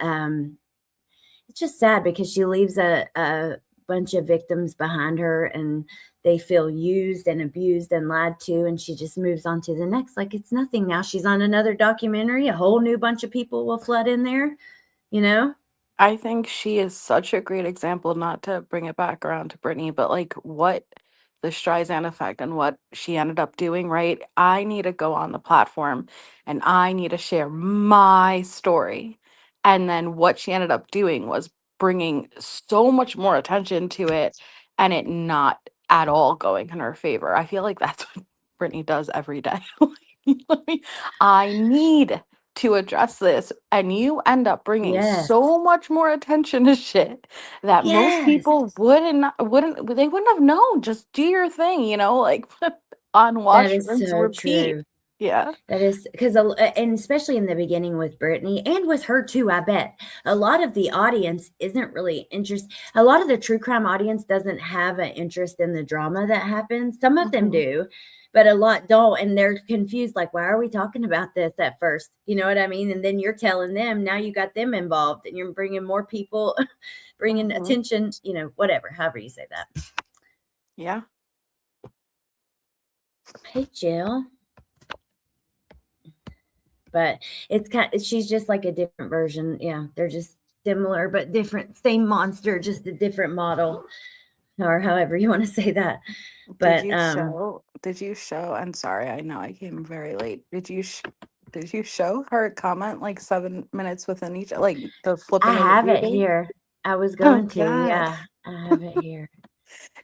it's just sad because she leaves a bunch of victims behind her and they feel used and abused and lied to, and she just moves on to the next like it's nothing. Now she's on another documentary, a whole new bunch of people will flood in there, you know. I think she is such a great example, not to bring it back around to Britney, but like what the Streisand effect and what she ended up doing, right? I need to go on the platform and I need to share my story. And then what she ended up doing was bringing so much more attention to it and it not at all going in her favor. I feel like that's what Britney does every day. I need to address this, and you end up bringing Yes. so much more attention to shit that most Yes. people wouldn't they wouldn't have known. Just do your thing, you know, like on watch, That is rinse, so repeat. true. Yeah. That is because, and especially in the beginning with Britney and with her too, I bet a lot of the audience isn't really interested. A lot of the true crime audience doesn't have an interest in the drama that happens. Some of them Mhm. do, but a lot don't. And they're confused, like, why are we talking about this at first? You know what I mean? And then you're telling them, now you got them involved and you're bringing more people, bringing Mhm. attention, you know, whatever, however you say that. Yeah. Hey, Jill. But it's she's just like a different version. Yeah, they're just similar but different, same monster, just a different model, or however you want to say that. But Did you show, and sorry, I know I came very late. Did you show her comment like 7 minutes within each, like the I flipping of the have it pages? here. I was Oh going to, God. yeah, I have it here.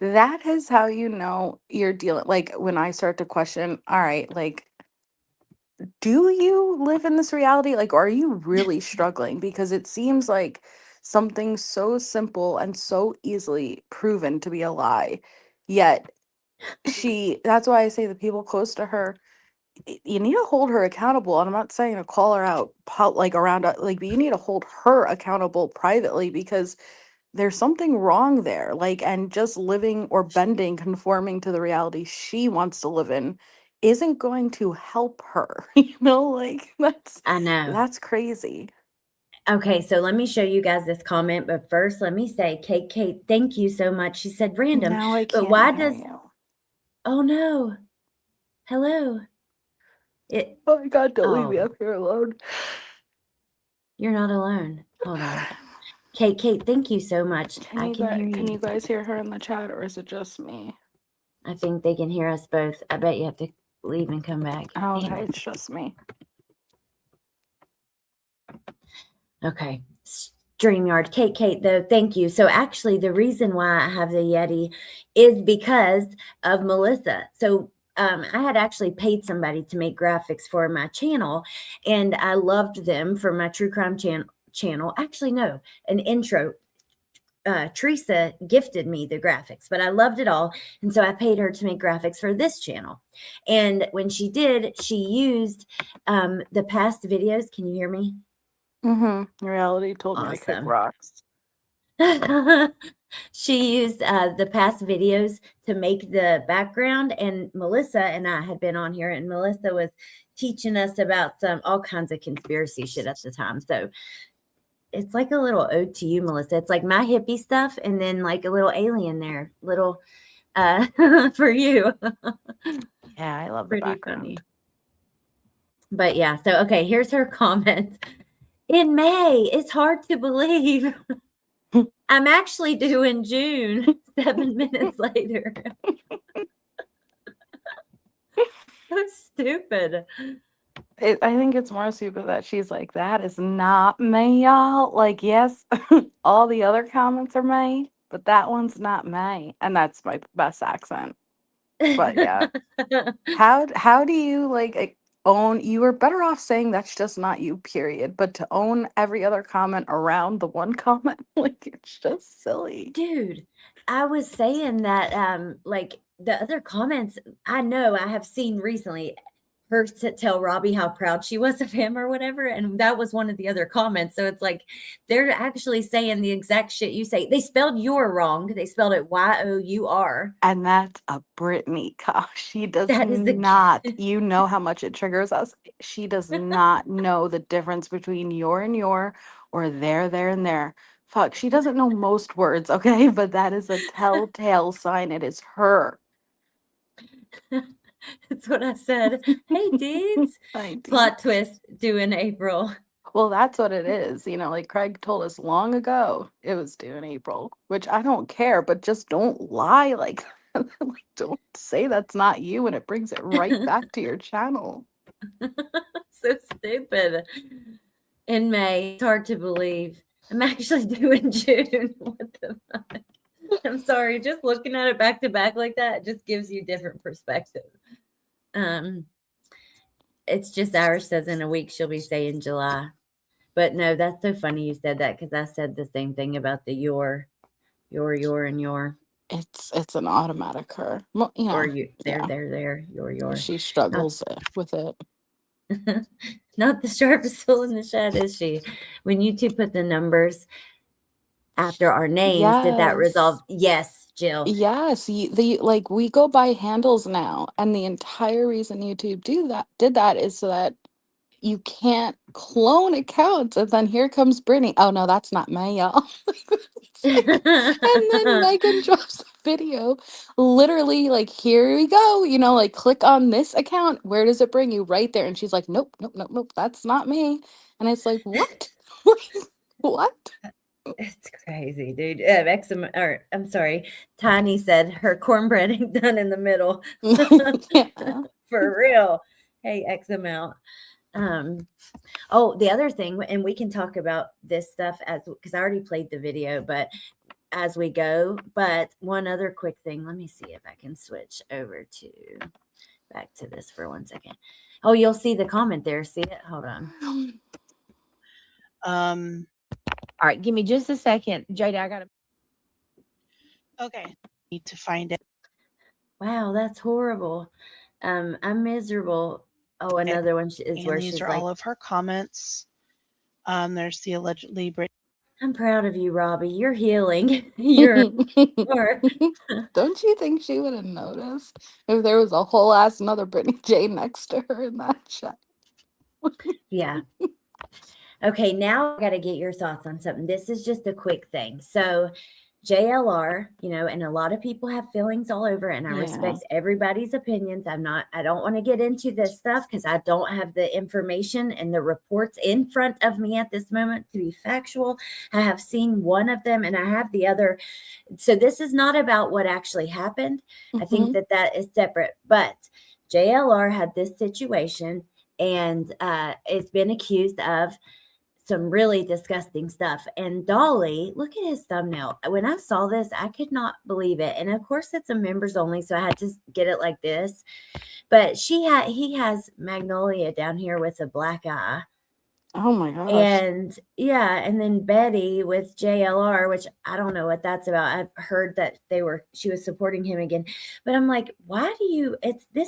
That is how you know you're dealing. Like when I start to question, all right, like, do you live in this reality? Like, are you really struggling? Because it seems like something so simple and so easily proven to be a lie. Yet that's why I say the people close to her, you need to hold her accountable. And I'm not saying to call her out, like around, like, but you need to hold her accountable privately because there's something wrong there, like, and just living or bending, conforming to the reality she wants to live in isn't going to help her. You know, like I know. that's crazy. Okay, so let me show you guys this comment, but first let me say, Kate, thank you so much. She said random, Now I but can't why hear does, you. oh no, hello. Oh my God, don't leave me Oh, up here alone. you're not alone. Hold on. Kate, thank you so much. I can hear Can you. you guys hear her in the chat, or is it just me? I think they can hear us both. I bet you have to leave and come back. Oh, Damn okay, it. it's just me. Okay. StreamYard. Kate, though, thank you. So actually, the reason why I have the Yeti is because of Melissa. So I had actually paid somebody to make graphics for my channel, and I loved them for my true crime channel. Actually, no, an intro. Teresa gifted me the graphics, but I loved it all. And so I paid her to make graphics for this channel. And when she did, she used the past videos. Can you hear me? Reality told me to kick Awesome. rocks. She used the past videos to make the background, and Melissa and I had been on here, and Melissa was teaching us about all kinds of conspiracy shit at the time. So it's like a little ode to you, Melissa. It's like my hippie stuff, and then like a little alien there, little for you. Yeah, I love the Pretty background. funny. But yeah, so okay, here's her comment. In May, it's hard to believe. I'm actually due in June, 7 minutes later. So stupid. I think it's more stupid that she's like, that is not me, y'all. Like, yes, all the other comments are me, but that one's not me. And that's my best accent. But yeah. How do you like own, you were better off saying that's just not you, period. But to own every other comment around the one comment, like it's just silly. Dude, I was saying that like the other comments I know I have seen recently her to tell Robbie how proud she was of him or whatever. And that was one of the other comments. So it's like they're actually saying the exact shit you say. They spelled your wrong. They spelled it YOUUR. And that's a Britney cow. She does That is the not, you know how much it triggers us. She does not know the difference between your and your or there and there. Fuck, she doesn't know most words, okay? But that is a telltale sign. It is her. That's what I said. Hey, dudes. Hi, dude. Plot twist due in April. Well, that's what it is. You know, like Craig told us long ago, it was due in April, which I don't care, but just don't lie like that. Like, don't say that's not you and it brings it right back to your channel. So stupid. In May, it's hard to believe. I'm actually due in June. What the fuck? I'm sorry. Just looking at it back to back like that just gives you different perspective. It's just Irish says in a week she'll be saying July. But no, that's so funny you said that because I said the same thing about the your, and your. It's an automatic her. Well, you know, Or you, yeah. there, your. She struggles with it. Not the sharpest tool in the shed, is she? When you two put the numbers after our names, did that resolve? Yes, Jill. Yes, like we go by handles now, and the entire reason YouTube did that is so that you can't clone accounts. And then here comes Britney. Oh no, that's not me, y'all. And then Megan drops a video, literally like, here we go. You know, like click on this account. Where does it bring you? Right there. And she's like, nope, that's not me. And it's like, what? What? It's crazy, dude. I'm sorry. Tiny said her cornbread ain't done in the middle. Yeah. For real. Hey, X amount. Oh, the other thing, and we can talk about this stuff because I already played the video, but as we go. But one other quick thing, let me see if I can switch over back to this for 1 second. Oh, you'll see the comment there. See it? Hold on. All right, give me just a second. Jada, I got to. Okay. Need to find it. Wow, that's horrible. I'm miserable. Oh, another one is where these she's are like, all of her comments. There's the allegedly Britney. I'm proud of you, Robbie. You're healing. You're Don't you think she would have noticed if there was a whole ass another Britney J next to her in that chat? Yeah. Okay, now I got to get your thoughts on something. This is just a quick thing. So JLR, you know, and a lot of people have feelings all over it, and I respect everybody's opinions. I don't want to get into this stuff because I don't have the information and the reports in front of me at this moment to be factual. I have seen one of them and I have the other. So this is not about what actually happened. I think that is separate, but JLR had this situation and it's been accused of some really disgusting stuff. And Dolly, look at his thumbnail. When I saw this, I could not believe it. And of course it's a members only, so I had to get it like this. But he has Magnolia down here with a black eye. Oh my gosh. And yeah, and then Betty with JLR, which I don't know what that's about. I've heard that she was supporting him again. But I'm like, why do you let me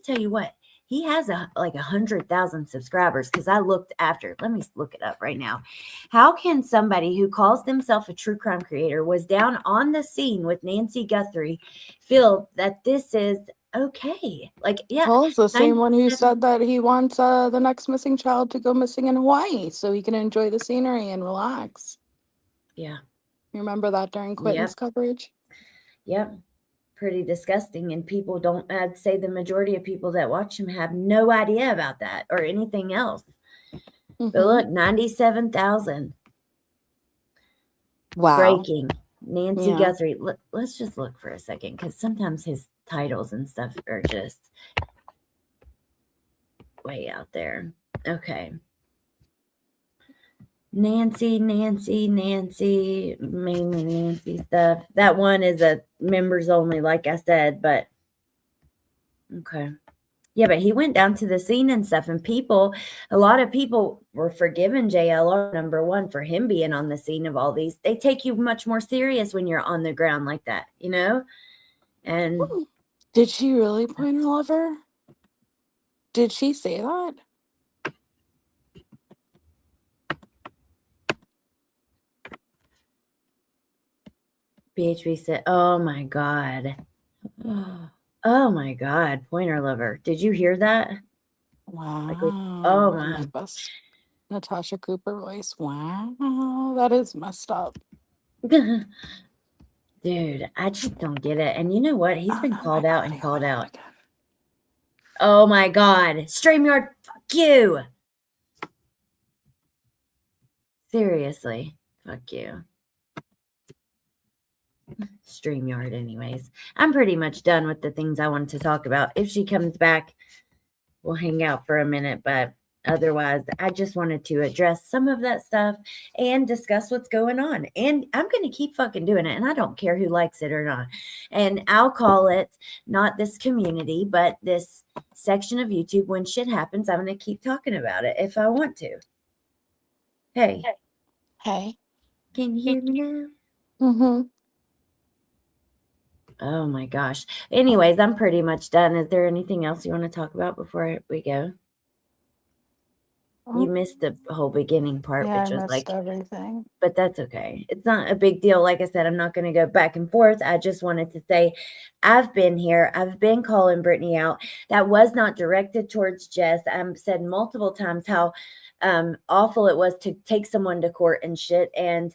tell you what. He has like 100,000 subscribers because I looked after. Let me look it up right now. How can somebody who calls themselves a true crime creator was down on the scene with Nancy Guthrie feel that this is okay? Like, yeah. Well, it's the same one who said that he wants the next missing child to go missing in Hawaii so he can enjoy the scenery and relax. Yeah. You remember that during Quentin's coverage? Yep. Pretty disgusting, and people don't. I'd say the majority of people that watch him have no idea about that or anything else. But look, 97,000. Wow. Breaking. Nancy Guthrie. Let's just look for a second because sometimes his titles and stuff are just way out there. Okay. Nancy, mainly Nancy stuff. That one is a members only, like I said, but okay. Yeah, but he went down to the scene and stuff, and a lot of people were forgiving JLR, number one, for him being on the scene of all these. They take you much more serious when you're on the ground like that, you know? And did she really point a lover? Did she say that? BHB said, "Oh my god, oh my god, pointer lover. Did you hear that? Like, oh Wow. my, My best Natasha Cooper voice. Wow. That is messed up. dude, I just don't get it. And you know what? He's Oh, been no, my called out and audio called went out out. again. Oh my god, StreamYard, fuck you. Seriously, fuck you. StreamYard, anyways. I'm pretty much done with the things I wanted to talk about. If she comes back, we'll hang out for a minute, but otherwise, I just wanted to address some of that stuff and discuss what's going on. And I'm going to keep fucking doing it, and I don't care who likes it or not. And I'll call it not this community, but this section of YouTube. When shit happens, I'm going to keep talking about it if I want to. Hey, Hey. can you hear me now? Mm-hmm. Oh my gosh. Anyways, I'm pretty much done. Is there anything else you want to talk about before we go? You missed the whole beginning part, Yeah, which I was missed like, everything. but that's okay. It's not a big deal. Like I said, I'm not going to go back and forth. I just wanted to say I've been here. I've been calling Britney out. That was not directed towards Jess. I've said multiple times how awful it was to take someone to court and shit. And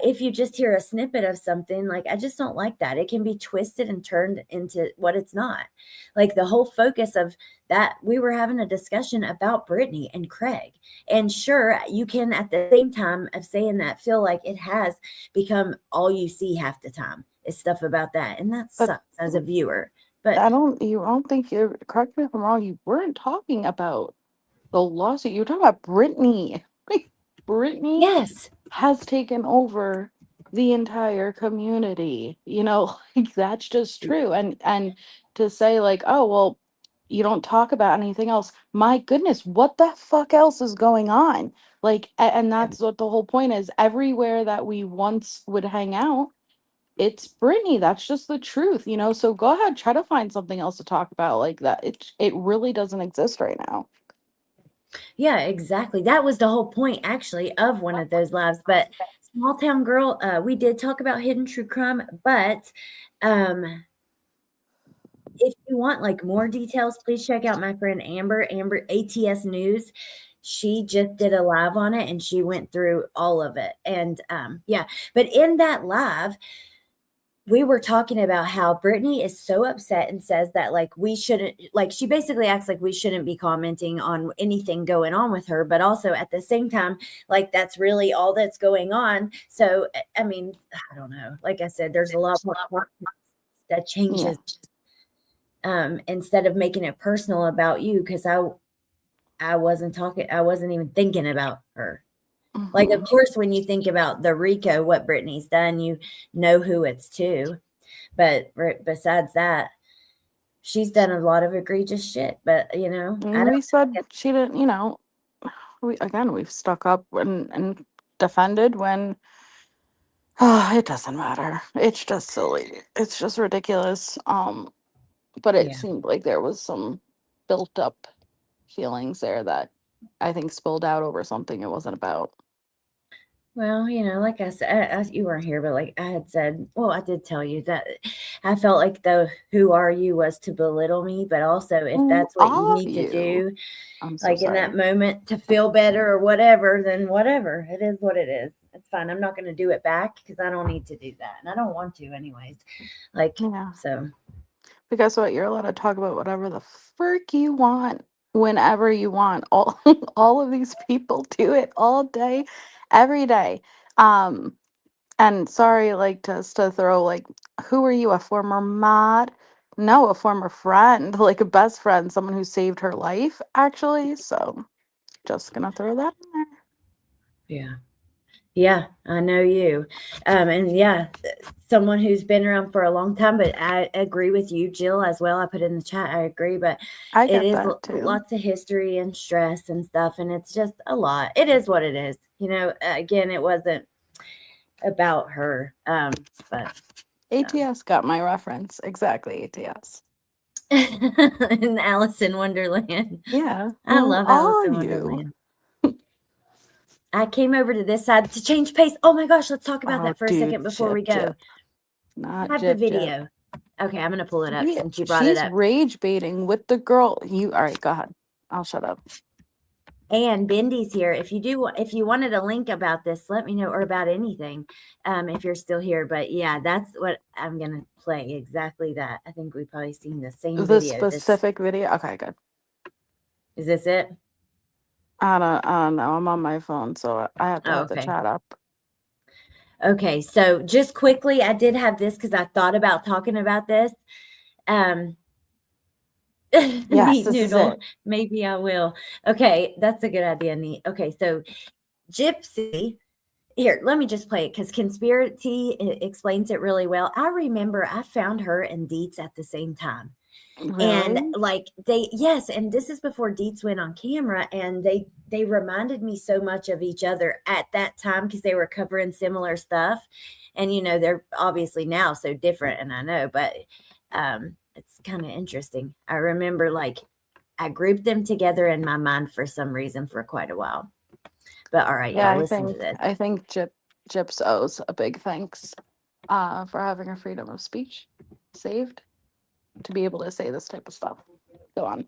if you just hear a snippet of something, like, I just don't like that. It can be twisted and turned into what it's not. Like, the whole focus of that, we were having a discussion about Britney and Craig. And sure, you can at the same time of saying that feel like it has become all you see half the time is stuff about that. And that But sucks as a viewer. But you don't think you're, correct me if I'm wrong, you weren't talking about the lawsuit. You were talking about Britney. Like, Britney yes, has taken over the entire community. You know, like, that's just true. And to say like, oh well, you don't talk about anything else. My goodness, what the fuck else is going on? Like, and that's what the whole point is. Everywhere that we once would hang out, it's Britney. That's just the truth, you know. So go ahead, try to find something else to talk about like that. It really doesn't exist right now. yeah, exactly. That was the whole point, actually, of one of those lives. But Small Town Girl, we did talk about hidden true crime, but if you want like more details, please check out my friend Amber ATS News. She just did a live on it and she went through all of it. And yeah, but in that live, we were talking about how Britney is so upset and says that like we shouldn't, like, she basically acts like we shouldn't be commenting on anything going on with her, but also at the same time, like, that's really all that's going on. So I mean, I don't know. Like I said, there's a lot more that Yeah. changes instead of making it personal about you, because I wasn't even thinking about her. Like, of Mhm. course, when you think about the RICO, what Britney's done, you know who it's to. But besides that, she's done a lot of egregious shit. But you know, I And don't. we said she didn't, you know, we've stuck up and defended when it doesn't matter. It's just silly. It's just ridiculous. But it Yeah. seemed like there was some built up feelings there that I think spilled out over something it wasn't about. Well, you know, like I said, you weren't here, but like I had said, well, I did tell you that I felt like the "who are you" was to belittle me, but also if Who that's what you are need to you? do, I'm so like in that sorry. moment to feel better or whatever, then whatever. It is what it is. It's fine. I'm not going to do it back because I don't need to do that. And I don't want to anyways. Like, Yeah. so But guess what? You're allowed to talk about whatever the frick you want whenever you want. All all of these people do it all day, every day. Um, and sorry, like, just to throw like, who are you? A former mod? No, a former friend, like a best friend, someone who saved her life, actually. So just gonna throw that in there. yeah. Yeah, I know you. And yeah, someone who's been around for a long time, but I agree with you, Jill, as well. I put in the chat, I agree, but I it get is that too. lots of history and stress and stuff, and it's just a lot. It is what it is. You know, again, it wasn't about her. But ATS got my reference. Exactly, ATS. in Alice in Wonderland. Yeah. I Who love Alice are in you? Wonderland. I came over to this side to change pace. Oh my gosh, let's talk about Oh, that for a dude, second before we Jip, go. Jip. Not I have the Jip, Jip. video. Okay, I'm gonna pull it up since you brought She's it up. rage baiting with the girl. You all right? Go ahead. I'll shut up. And Bendy's here. If you wanted a link about this, let me know, or about anything, if you're still here. But yeah, that's what I'm gonna play. Exactly that. I think we've probably seen the same The video. specific video. Okay, good. Is this it? I don't know. I'm on my phone, so I have to have the Okay. chat up. Okay, so just quickly, I did have this because I thought about talking about this. Yes, Neat this is Noodle. it. Maybe I will. Okay, that's a good idea, Neat. Okay, so Gypsy. Here, let me just play it because Conspiracy explains it really well. I remember I found her and Deets at the same time. And Really? like yes, and this is before Deets went on camera, and they reminded me so much of each other at that time because they were covering similar stuff. And they're obviously now so different, and I know, but it's kind of interesting. I remember I grouped them together in my mind for some reason for quite a while. But all right, Yeah, y'all, listen to this. I think Jips owes a big thanks for having her freedom of speech saved to be able to say this type of stuff. Go on.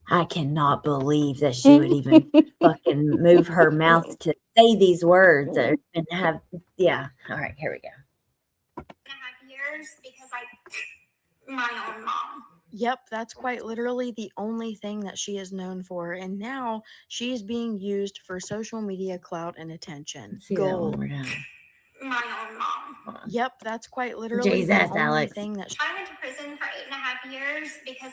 I cannot believe that she would even fucking move her mouth to say these words and have, yeah. All right, here we go. 2.5 years because my own mom. Yep, that's quite literally the only thing that she is known for. And now she is being used for social media clout and attention. See that one more time. My own mom. Yep, that's quite literally Jesus, the only Alex. thing that I went to prison for 8.5 years because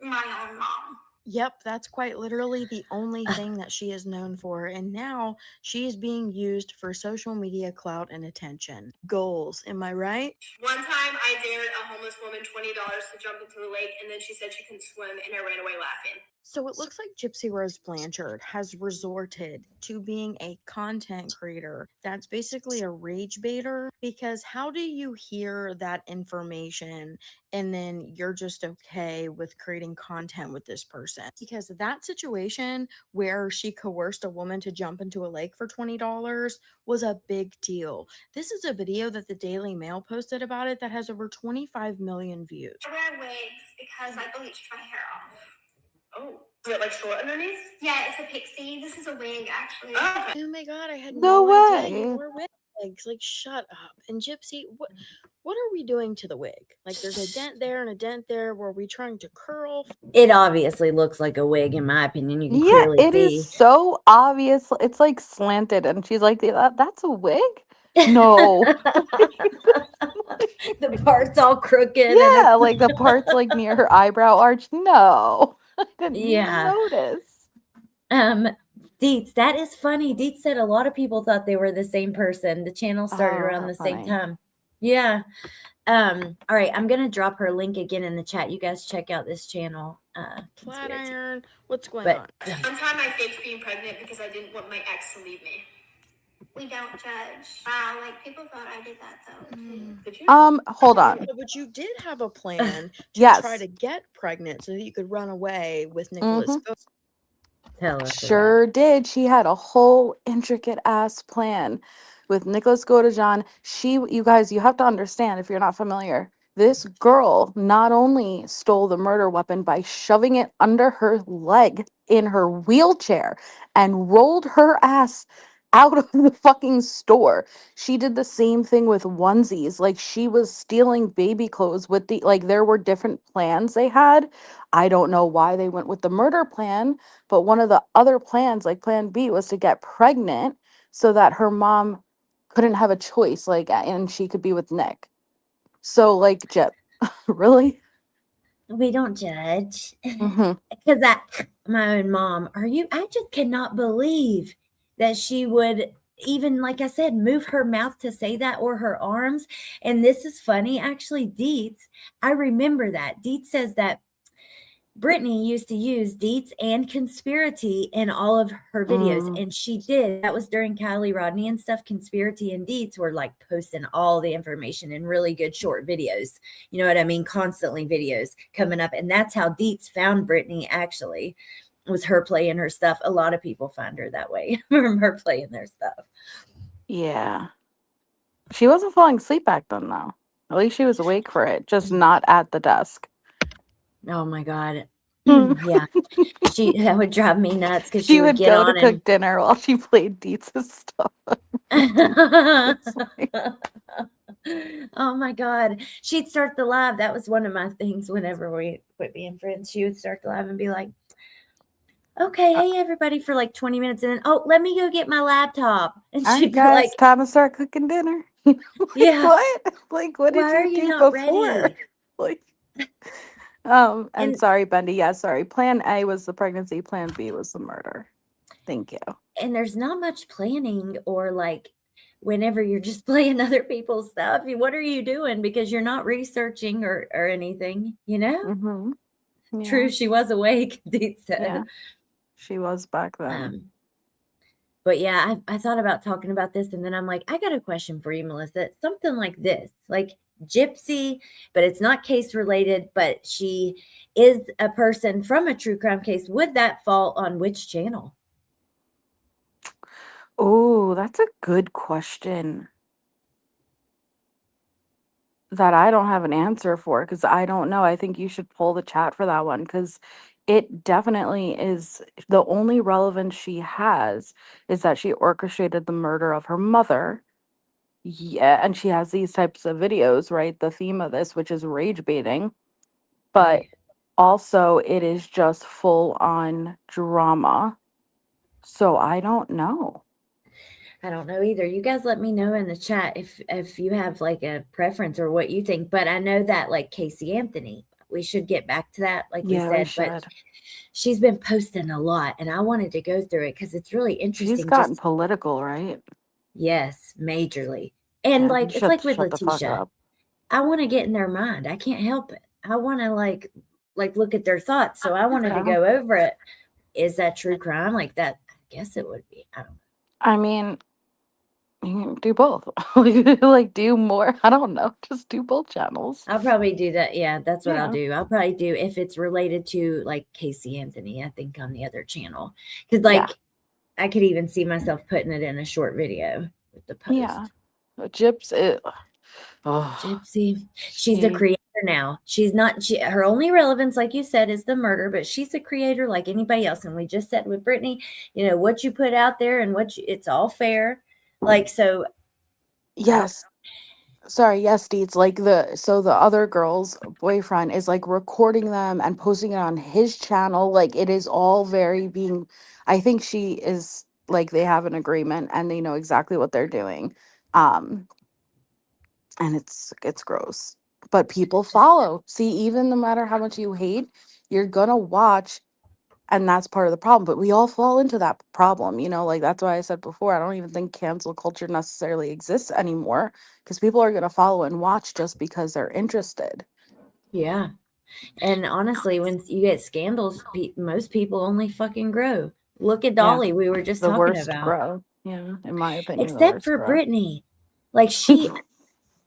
my own mom. Yep, that's quite literally the only thing that she is known for. And now she is being used for social media clout and attention. Goals, am I right? One time I dared a homeless woman $20 to jump into the lake, and then she said she couldn't swim, and I ran away laughing. So it looks like Gypsy Rose Blanchard has resorted to being a content creator that's basically a rage baiter, because how do you hear that information and then you're just okay with creating content with this person? Because that situation where she coerced a woman to jump into a lake for $20 was a big deal. This is a video that the Daily Mail posted about it that has over 25 million views. I wear wigs because I bleached my hair off. Oh, is it like short underneath? Yeah, it's a pixie. This is a wig, actually. Oh my god, I had No no idea you way. wore wigs. Like, shut up. And Gypsy, what are we doing to the wig? Like, there's a dent there and a dent there. Were we trying to curl? It obviously looks like a wig, in my opinion. You can Yeah, clearly it see. is so obvious. It's like slanted, and she's like, "That's a wig." No. The part's all crooked. Yeah, like the parts like near her eyebrow arch. No, I didn't Yeah. even notice. Deets, that is funny. Deets said a lot of people thought they were the same person. The channel started around the same funny. time. Yeah. All right, I'm gonna drop her link again in the chat. You guys check out this channel. Flatiron, what's going But on? One time I faked being pregnant because I didn't want my ex to leave me. We don't judge. Wow, like people thought I did that though. Did you? Hold on. No, but you did have a plan to Yes. try to get pregnant so that you could run away with Nicholas. tell us. Sure did. She had a whole intricate ass plan with Nicholas Godejohn. You guys, you have to understand if you're not familiar. This girl not only stole the murder weapon by shoving it under her leg in her wheelchair and rolled her ass out of the fucking store. She did the same thing with onesies. Like, she was stealing baby clothes with there were different plans they had. I don't know why they went with the murder plan, but one of the other plans, like plan B, was to get pregnant so that her mom couldn't have a choice, and she could be with Nick. So, Jip, really? We don't judge. Mhm. Because my own mom, I just cannot believe that she would even, like I said, move her mouth to say that, or her arms. And this is funny, actually, Deets, I remember that. Deets says that Britney used to use deets and conspiracy in all of her videos, and she did. That was during Kylie Rodney and stuff. Conspiracy and deets were like posting all the information in really good short videos. You know what I mean? Constantly videos coming up, and that's how deets found Britney. Actually, was her playing her stuff. A lot of people find her that way from her playing their stuff. Yeah. She wasn't falling asleep back then, though. At least she was awake for it, just not at the desk. Oh my God. Yeah. That would drive me nuts because She she would would get go on to cook dinner while she played Dietz's stuff. Oh my God. She'd start the live. That was one of my things whenever we quit being friends. She would start the live and be like, okay, hey everybody, for like 20 minutes, and then, oh, let me go get my laptop. And All she'd right, be like, guys, time to start cooking dinner. Like, yeah. what? Like, what did Why are you you do not before? ready? Like, and And sorry, Bendy. Yeah, sorry. Plan A was the pregnancy. Plan B was the murder. Thank you. and there's not much planning, or like whenever you're just playing other people's stuff, what are you doing? Because you're not researching or anything, you know? Mm-hmm. True, Yeah. she was awake, Deet said. Yeah. She was back then. But yeah, I thought about talking about this, and then I'm like, I got a question for you, Melissa. Something like this, like Gypsy, but it's not case related, but she is a person from a true crime case. Would that fall on which channel? Oh, that's a good question that I don't have an answer for, because I don't know. I think you should pull the chat for that one, because it definitely is. The only relevance she has is that she orchestrated the murder of her mother. Yeah, and she has these types of videos, right? The theme of this, which is rage baiting, but Right. also it is just full on drama. So I don't know. I don't know either. You guys let me know in the chat if you have like a preference or what you think. But I know that like Casey Anthony, we should get back to that, like we Yeah, we said. But should. she's been posting a lot, and I wanted to go through it because it's really interesting. She's gotten political, right? Yes, majorly. And Yeah, like it's like with shut the fuck Letitia. up. I want to get in their mind. I can't help it. I want to like look at their thoughts. So I wanted to go over it. Is that true crime? Like that? I guess it would be. I don't know. I mean, you can do both. Like do more. I don't know. Just do both channels. I'll probably do that. Yeah, that's what I'll Yeah. do. I'll probably do if it's related to like Casey Anthony, I think on the other channel. Because like I could even see myself putting it in a short video with the post. Yeah. Gypsy. Gypsy. She's the creator now. She's not her only relevance, like you said, is the murder, but she's a creator like anybody else. And we just said with Britney, you know, what you put out there and it's all fair. Like, so Yes. Sorry, yes, Deeds. Like the other girl's boyfriend is like recording them and posting it on his channel. Like it is all very being, I think she is like they have an agreement and they know exactly what they're doing. And it's gross. But people follow. See, even no matter how much you hate, you're gonna watch, and that's part of the problem. But we all fall into that problem, you know, like that's why I said before, I don't even think cancel culture necessarily exists anymore, because people are going to follow and watch just because they're interested. Yeah. And honestly, when you get scandals, most people only fucking grow. Look at Dolly, we were just The talking worst about. grow. Yeah, in my opinion. Except for Britney. Like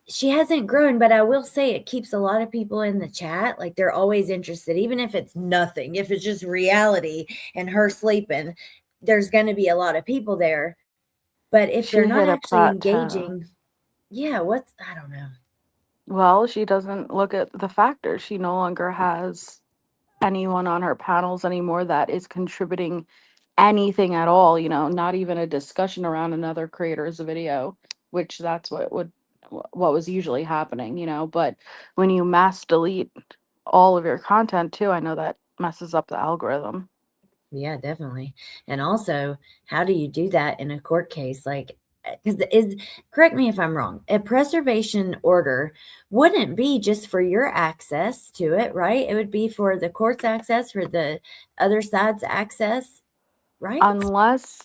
she hasn't grown, but I will say it keeps a lot of people in the chat. Like they're always interested, even if it's nothing, if it's just reality and her sleeping, there's going to be a lot of people there. But if they're not actually engaging, yeah, I don't know. Well, she doesn't look at the factors. She no longer has anyone on her panels anymore that is contributing anything at all, you know, not even a discussion around another creator's video, which that's what was usually happening, you know. But when you mass delete all of your content too, I know that messes up the algorithm. Yeah, definitely. And also, how do you do that in a court case? Like, because correct me if I'm wrong, a preservation order wouldn't be just for your access to it, right? It would be for the court's access, for the other side's access, right? Unless,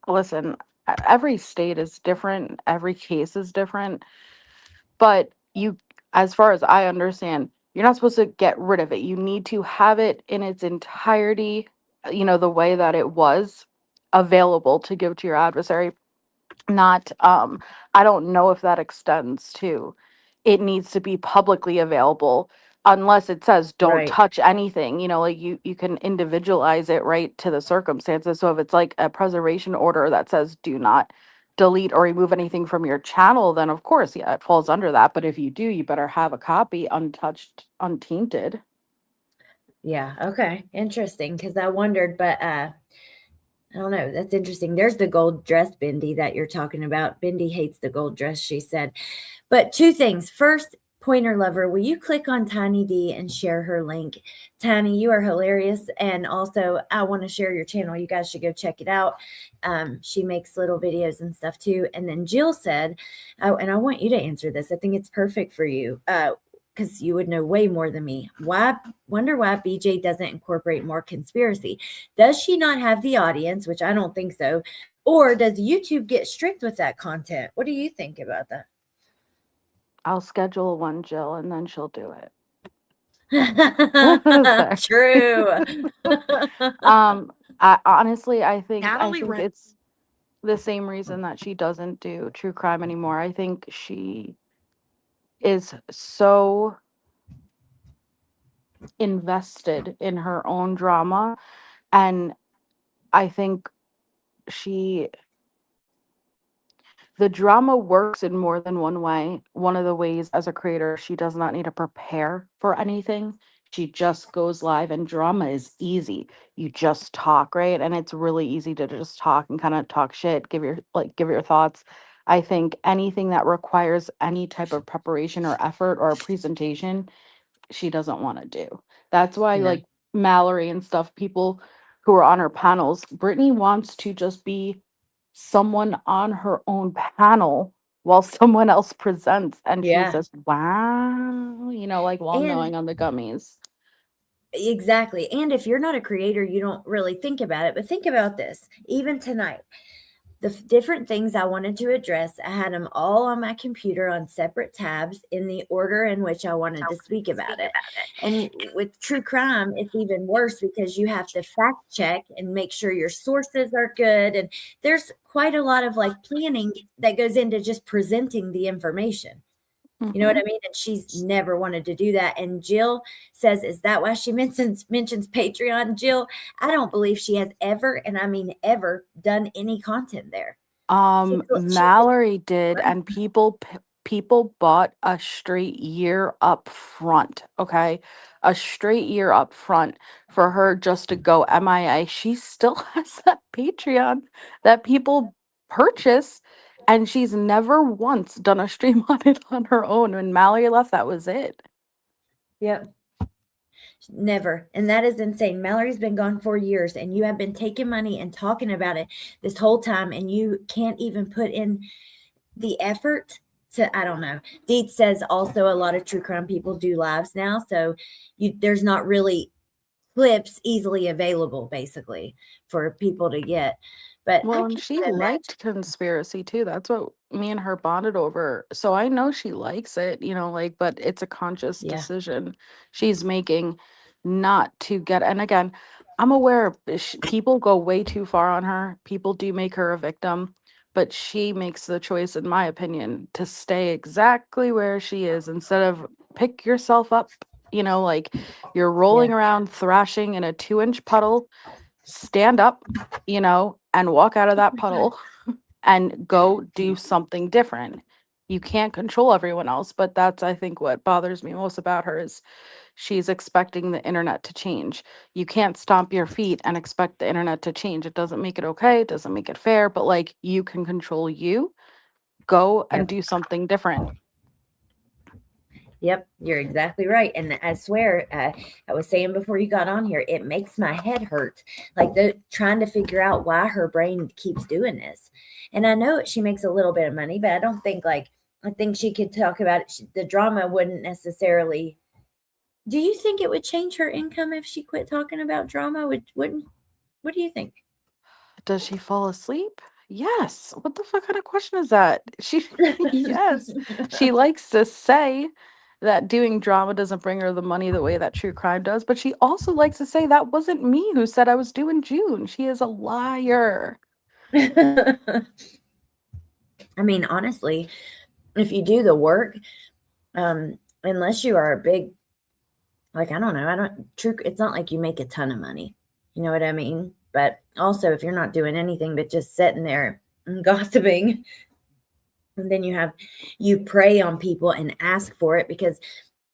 listen, every state is different, every case is different, but as far as I understand, you're not supposed to get rid of it. You need to have it in its entirety, the way that it was available to give to your adversary. Not, I don't know if that extends to it needs to be publicly available unless it says don't Right. touch anything, like you can individualize it right to the circumstances. So if it's like a preservation order that says do not delete or remove anything from your channel, then of course, yeah, it falls under that. But if you do, you better have a copy untouched, untainted. Yeah. Okay. Interesting. Because I wondered, but I don't know. That's interesting. There's the gold dress, Bindi, that you're talking about. Bindi hates the gold dress, she said. But two things. First, Pointer Lover, will you click on Tiny D and share her link? Tiny, you are hilarious. And also, I want to share your channel. You guys should go check it out. She makes little videos and stuff too. And then Jill said, oh, and I want you to answer this. I think it's perfect for you. Because you would know way more than me. Wonder why BJ doesn't incorporate more conspiracy. Does she not have the audience, which I don't think so, or does YouTube get strict with that content? What do you think about that? I'll schedule one, Jill, and then she'll do it. True. I honestly, I think Natalie it's the same reason that she doesn't do true crime anymore. I think she is so invested in her own drama, and I think the drama works in more than one way. One of the ways, as a creator, she does not need to prepare for anything. She just goes live, and drama is easy. You just talk, right? And it's really easy to just talk and kind of talk shit, give your thoughts. I think anything that requires any type of preparation or effort or a presentation, she doesn't want to do. That's why, No. like Mallory and stuff, people who are on her panels, Brittany wants to just be someone on her own panel while someone else presents, and she Yeah. says, wow, like while And knowing on the gummies. exactly. And if you're not a creator, you don't really think about it. But think about this. Even tonight, the different things I wanted to address, I had them all on my computer on separate tabs in the order in which I wanted to speak about it. And with true crime, it's even worse because you have to fact check and make sure your sources are good. And there's quite a lot of like planning that goes into just presenting the information. You know what I mean? And she's never wanted to do that. And Jill says, is that why she mentions Patreon? Jill, I don't believe she has ever, and I mean ever, done any content there. Mallory did, and people bought a straight year up front. Okay, a straight year up front for her just to go MIA. She still has that Patreon that people purchase, and she's never once done a stream on it on her own. When Mallory left, that was it. Yep. Never. And that is insane. Mallory's been gone 4 years, and you have been taking money and talking about it this whole time, and you can't even put in the effort to, I don't know. Deed says also a lot of true crime people do lives now, so there's not really clips easily available basically for people to get. But Well, and she liked conspiracy too. That's what me and her bonded over. So I know she likes it, but it's a conscious decision she's making not to get. And again, I'm aware people go way too far on her. People do make her a victim, but she makes the choice, in my opinion, to stay exactly where she is instead of pick yourself up, like you're rolling around thrashing in a 2-inch puddle. Stand up, and walk out of that puddle and go do something different. You can't control everyone else, but that's, I think, what bothers me most about her is she's expecting the internet to change. You can't stomp your feet and expect the internet to change. It doesn't make it okay. It doesn't make it fair, but like you can control you. Go and do something different. Yep, you're exactly right. And I swear, I was saying before you got on here, it makes my head hurt. Like trying to figure out why her brain keeps doing this. And I know she makes a little bit of money, but I don't think I think she could talk about it. The drama wouldn't necessarily. Do you think it would change her income if she quit talking about drama? Wouldn't? What do you think? Does she fall asleep? Yes. What the fuck kind of question is that? Yes. She likes to say that doing drama doesn't bring her the money the way that true crime does, but she also likes to say that wasn't me who said I was due in June. She is a liar. I mean, honestly, if you do the work, unless you are a big, like, I don't know, it's not like you make a ton of money. You know what I mean? But also, if you're not doing anything but just sitting there and gossiping, and then you prey on people and ask for it, because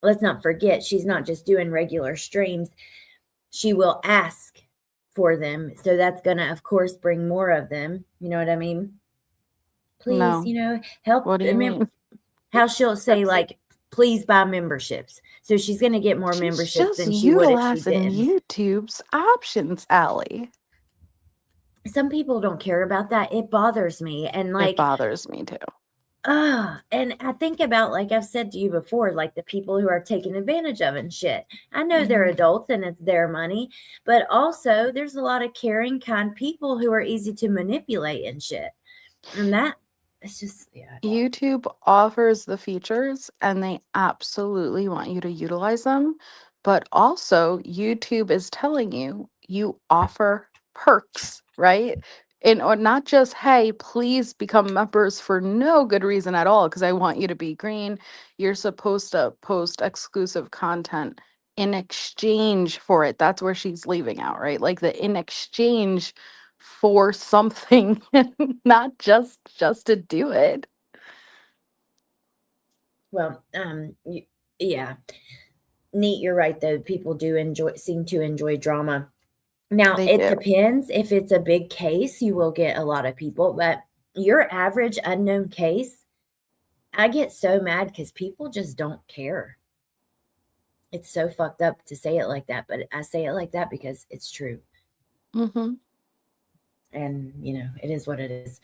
let's not forget, she's not just doing regular streams. She will ask for them. So that's going to, of course, bring more of them. You know what I mean? Please, No. help. What do you mean? How she'll say, like, please buy memberships. So she's going to get more She's memberships just than she would if she utilizing didn't. YouTube's options, Allie. Some people don't care about that. It bothers me. And like, It bothers me too. And I think about, like I've said to you before, like the people who are taking advantage of it and shit. I know they're adults and it's their money, but also there's a lot of caring, kind people who are easy to manipulate and shit. And that, it's just, yeah. YouTube offers the features and they absolutely want you to utilize them. But also, YouTube is telling you offer perks, right? Or not just, hey, please become members for no good reason at all, because I want you to be green. You're supposed to post exclusive content in exchange for it. That's where she's leaving out, right? Like the in exchange for something, not just to do it. Well, yeah. Neat, you're right, though. People seem to enjoy drama. Now, They it do. depends. If it's a big case, you will get a lot of people, but your average unknown case, I get so mad because people just don't care. It's so fucked up to say it like that, but I say it like that because it's true. Mm-hmm. And, it is what it is.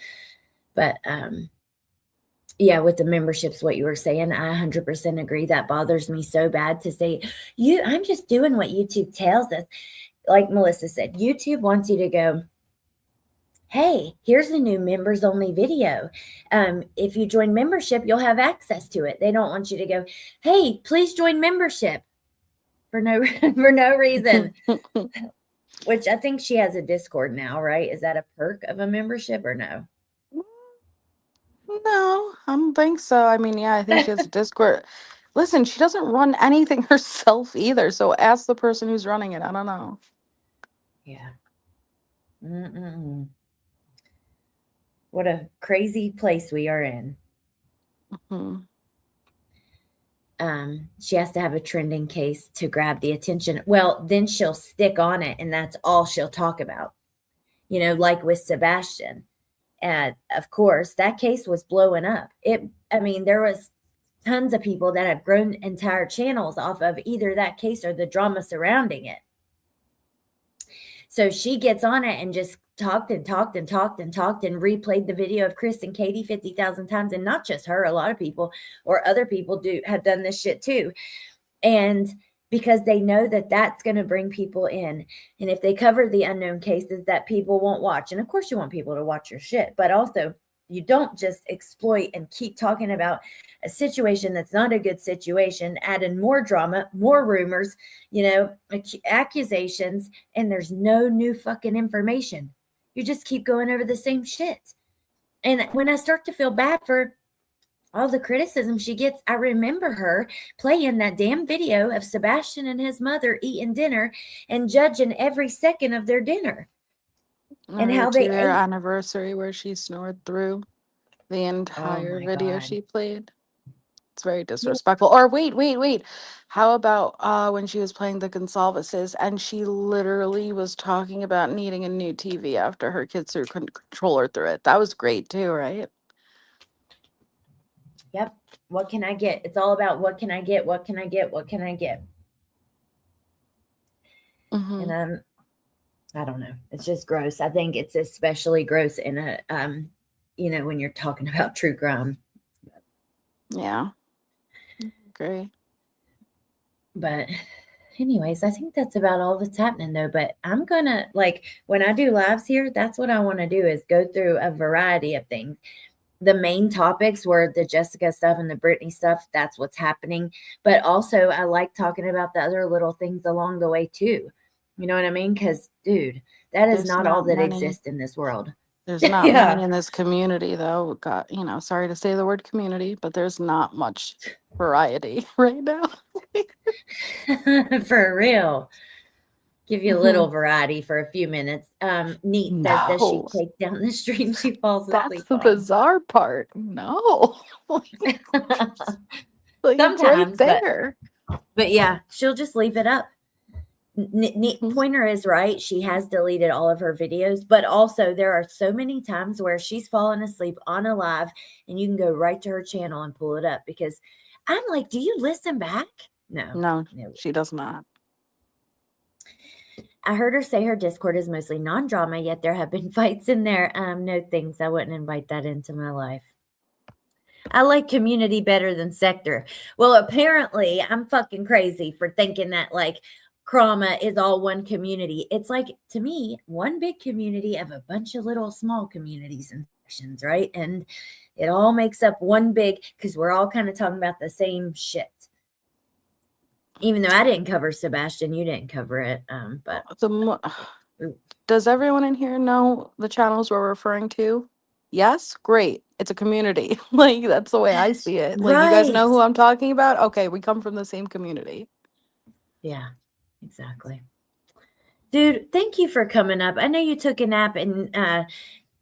But, yeah, with the memberships, what you were saying, I 100% agree. That bothers me so bad to say, I'm just doing what YouTube tells us. Like Melissa said, YouTube wants you to go, hey, here's a new members only video. If you join membership, you'll have access to it. They don't want you to go, hey, please join membership for no reason. Which I think she has a Discord now, right? Is that a perk of a membership or no? No, I don't think so. I mean, yeah, I think she has a Discord. Listen, she doesn't run anything herself either. So ask the person who's running it. I don't know. Yeah. Mm-mm. What a crazy place we are in. Mm-hmm. She has to have a trending case to grab the attention. Well, then she'll stick on it, and that's all she'll talk about. Like with Sebastian. Of course, that case was blowing up. There was tons of people that have grown entire channels off of either that case or the drama surrounding it. So she gets on it and just talked and replayed the video of Chris and Katie 50,000 times. And not just her, a lot of people or other people have done this shit too. And because they know that that's going to bring people in. And if they cover the unknown cases that people won't watch, and of course you want people to watch your shit, but also you don't just exploit and keep talking about a situation that's not a good situation, adding more drama, more rumors, accusations, and there's no new fucking information. You just keep going over the same shit. And when I start to feel bad for all the criticism she gets, I remember her playing that damn video of Sebastian and his mother eating dinner and judging every second of their dinner. And how they ate. Anniversary where she snored through the entire video she played. It's very disrespectful. Or wait. How about when she was playing the Gonsalveses and she literally was talking about needing a new TV after her kids couldn't control her through it? That was great too, right? Yep. What can I get? It's all about what can I get? What can I get? What can I get? Mm-hmm. And I don't know. It's just gross. I think it's especially gross in a when you're talking about true crime. Yeah. Great. But anyways, I think that's about all that's happening though. But I'm gonna, when I do lives here, that's what I want to do, is go through a variety of things. the main topics were the Jessica stuff and the Britney stuff. That's what's happening. But also, I like talking about the other little things along the way too. You know what I mean? Because, dude, that is There's not all not that many. exists in this world. There's not Yeah. many in this community, though. God, you know, sorry to say the word community, but there's not much variety right now. For real. Give you a Mhm. little variety for a few minutes. Neat says, does she No. take down the stream she falls That's asleep the on? bizarre part. No. Like, it's right Sometimes, there. but yeah, she'll just leave it up. Mhm. Pointer is right. She has deleted all of her videos, but also there are so many times where she's fallen asleep on a live and you can go right to her channel and pull it up because I'm like, do you listen back? No, she does not. I heard her say her Discord is mostly non-drama, yet there have been fights in there. No thanks. I wouldn't invite that into my life. I like community better than sector. Well, apparently I'm fucking crazy for thinking that like CrAmA is all one community. It's like, to me, one big community of a bunch of little small communities and sections, right? And it all makes up one big, because we're all kind of talking about the same shit. Even though I didn't cover Sebastian, you didn't cover it. But does everyone in here know the channels we're referring to? Yes, great. It's a community. Like, that's the way I see it. Like, you guys know who I'm talking about? Okay, we come from the same community. Yeah, exactly. Dude, thank you for coming up. I know you took a nap and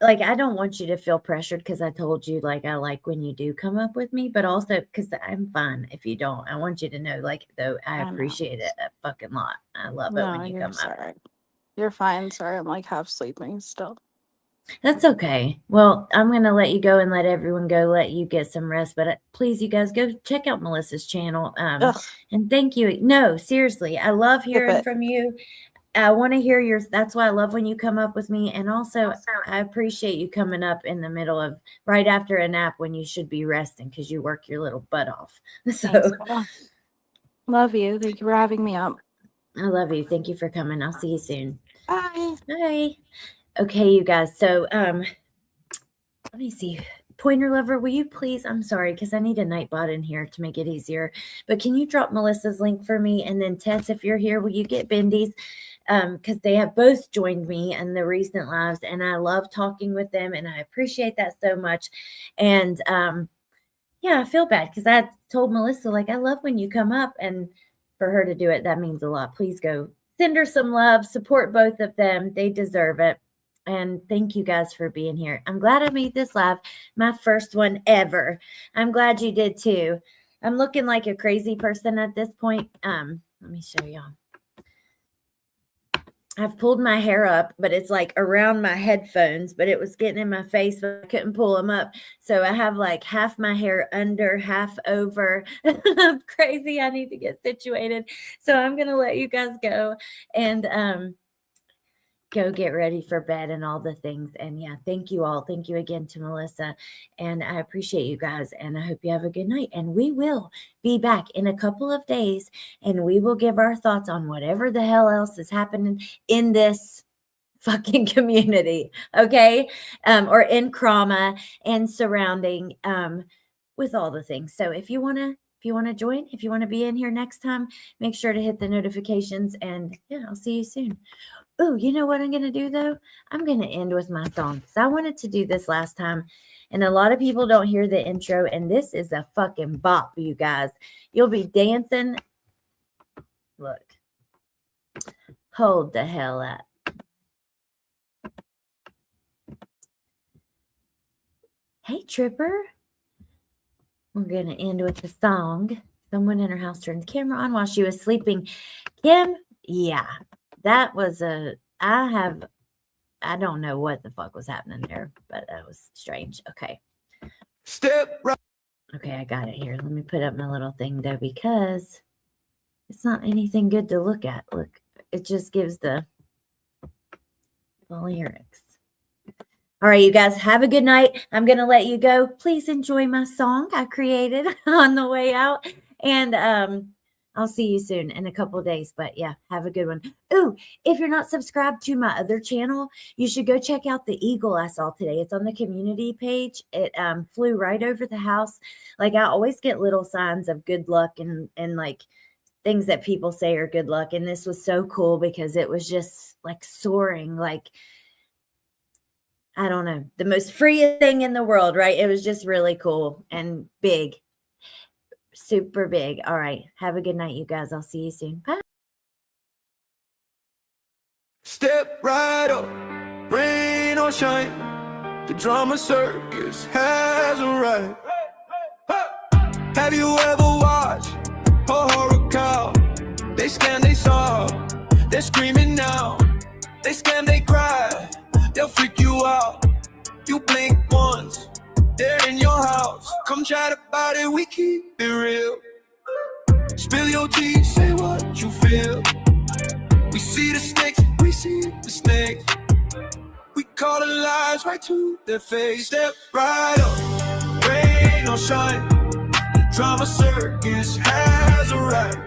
like, I don't want you to feel pressured because I told you, like, I like when you do come up with me, but also because I'm fine if you don't. I want you to know, like, though, I appreciate it a fucking lot. I love it when you come up. You're fine. Sorry, I'm like half sleeping still. That's okay. Well, I'm going to let you go and let everyone go, let you get some rest. But please, you guys, go check out Melissa's channel. And thank you. No, seriously, I love hearing from you. I want to hear yours. That's why I love when you come up with me. And also, I appreciate you coming up in the middle of right after a nap when you should be resting because you work your little butt off. So, thanks, love you. Thank you for having me up. I love you. Thank you for coming. I'll see you soon. Bye. Bye. Okay, you guys. So, let me see. Pointer Lover, will you please? I'm sorry, because I need a Nightbot in here to make it easier. But can you drop Melissa's link for me? And then Tess, if you're here, will you get Bendy's? Because they have both joined me in the recent lives, and I love talking with them, and I appreciate that so much. And yeah, I feel bad because I told Melissa, like, I love when you come up, and for her to do it, that means a lot. Please go send her some love, support both of them. They deserve it. And thank you guys for being here. I'm glad I made this live, my first one ever. I'm glad you did too. I'm looking like a crazy person at this point. Let me show y'all. I've pulled my hair up, but it's like around my headphones, but it was getting in my face, but I couldn't pull them up. So I have like half my hair under, half over. I'm crazy. I need to get situated. So I'm going to let you guys go and go get ready for bed and all the things. And yeah, thank you all. Thank you again to Melissa. And I appreciate you guys. And I hope you have a good night. And we will be back in a couple of days and we will give our thoughts on whatever the hell else is happening in this fucking community. Okay. Or in CrAmA and surrounding with all the things. So if you want to join, if you want to be in here next time, make sure to hit the notifications and yeah, I'll see you soon. Oh, you know what I'm going to do, though? I'm going to end with my song because I wanted to do this last time, and a lot of people don't hear the intro, and this is a fucking bop, you guys. You'll be dancing. Look. Hold the hell up. Hey, Tripper. We're going to end with the song. Someone in her house turned the camera on while she was sleeping. Kim, yeah. That was I don't know what the fuck was happening there, but that was strange. Okay. Step right. Okay, I got it here. Let me put up my little thing though, because it's not anything good to look at. Look, it just gives the lyrics. All right, you guys have a good night. I'm going to let you go. Please enjoy my song I created on the way out. And I'll see you soon in a couple of days. But yeah, have a good one. Ooh, if you're not subscribed to my other channel, you should go check out the eagle I saw today. It's on the community page. It flew right over the house. Like, I always get little signs of good luck and like things that people say are good luck. And this was so cool because it was just like soaring, like, I don't know, the most free thing in the world, right? It was just really cool and big. Super big. All right. Have a good night, you guys. I'll see you soon. Bye. Step right up, rain or shine. The drama circus has arrived. Have you ever watched a horror cow? They scam, they sob, they're screaming now. They scam, they cry, they'll freak you out. You blink once, they're in your house. Come chat about it, we keep it real. Spill your tea, say what you feel. We see the snakes, we see the snakes. We call the lies right to their face. Step right up, rain or shine. The drama circus has arrived.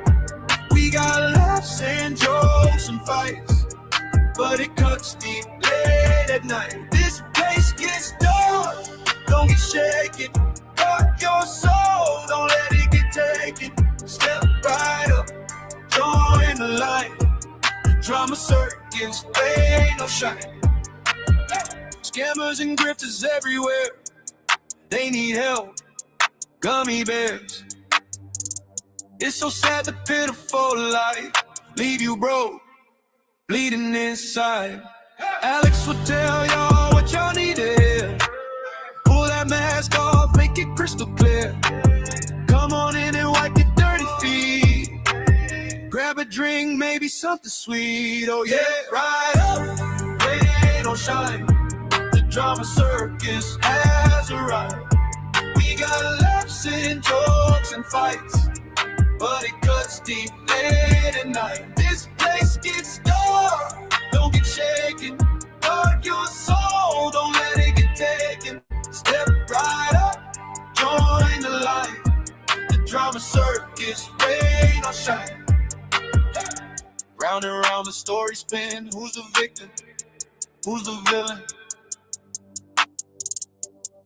We got laughs and jokes and fights, but it cuts deep late at night. This place gets dark, don't get shaken. Guard your soul, don't let it get taken. Step right up, join the line. Drama circus, rain or shine. Scammers and grifters everywhere, they need help. Gummy bears. It's so sad, the pitiful life leave you broke, bleeding inside. Alex will tell y'all what y'all need to hear. Pull that mask off, make it crystal clear. Come on in and wipe your dirty feet. Grab a drink, maybe something sweet. Oh yeah, right up, rain or shine. The drama circus has arrived. We got laughs and jokes and fights, but it cuts deep late at night. This place gets dark, don't get shaken. Guard your soul, don't let it get taken. Step right up, join the line. The drama circus, rain or shine. Round and round the story spin. Who's the victim? Who's the villain?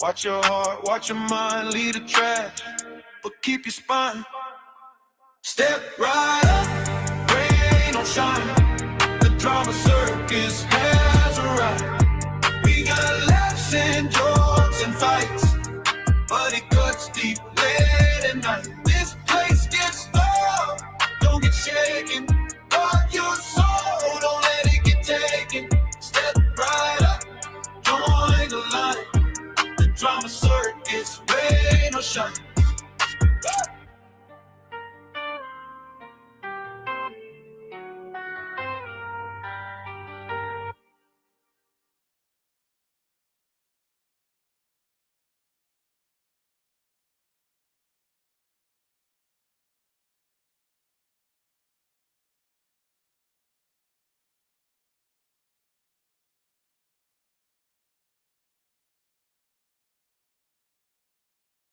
Watch your heart, watch your mind, lead the trash, but keep your spine. Step right up, rain or shine. The drama circus has arrived. We got laughs and jokes and fights, but it cuts deep late at night. This place gets dark, don't get shaken. Guard your soul, don't let it get taken. Step right up, join the line. The drama circus, rain or shine.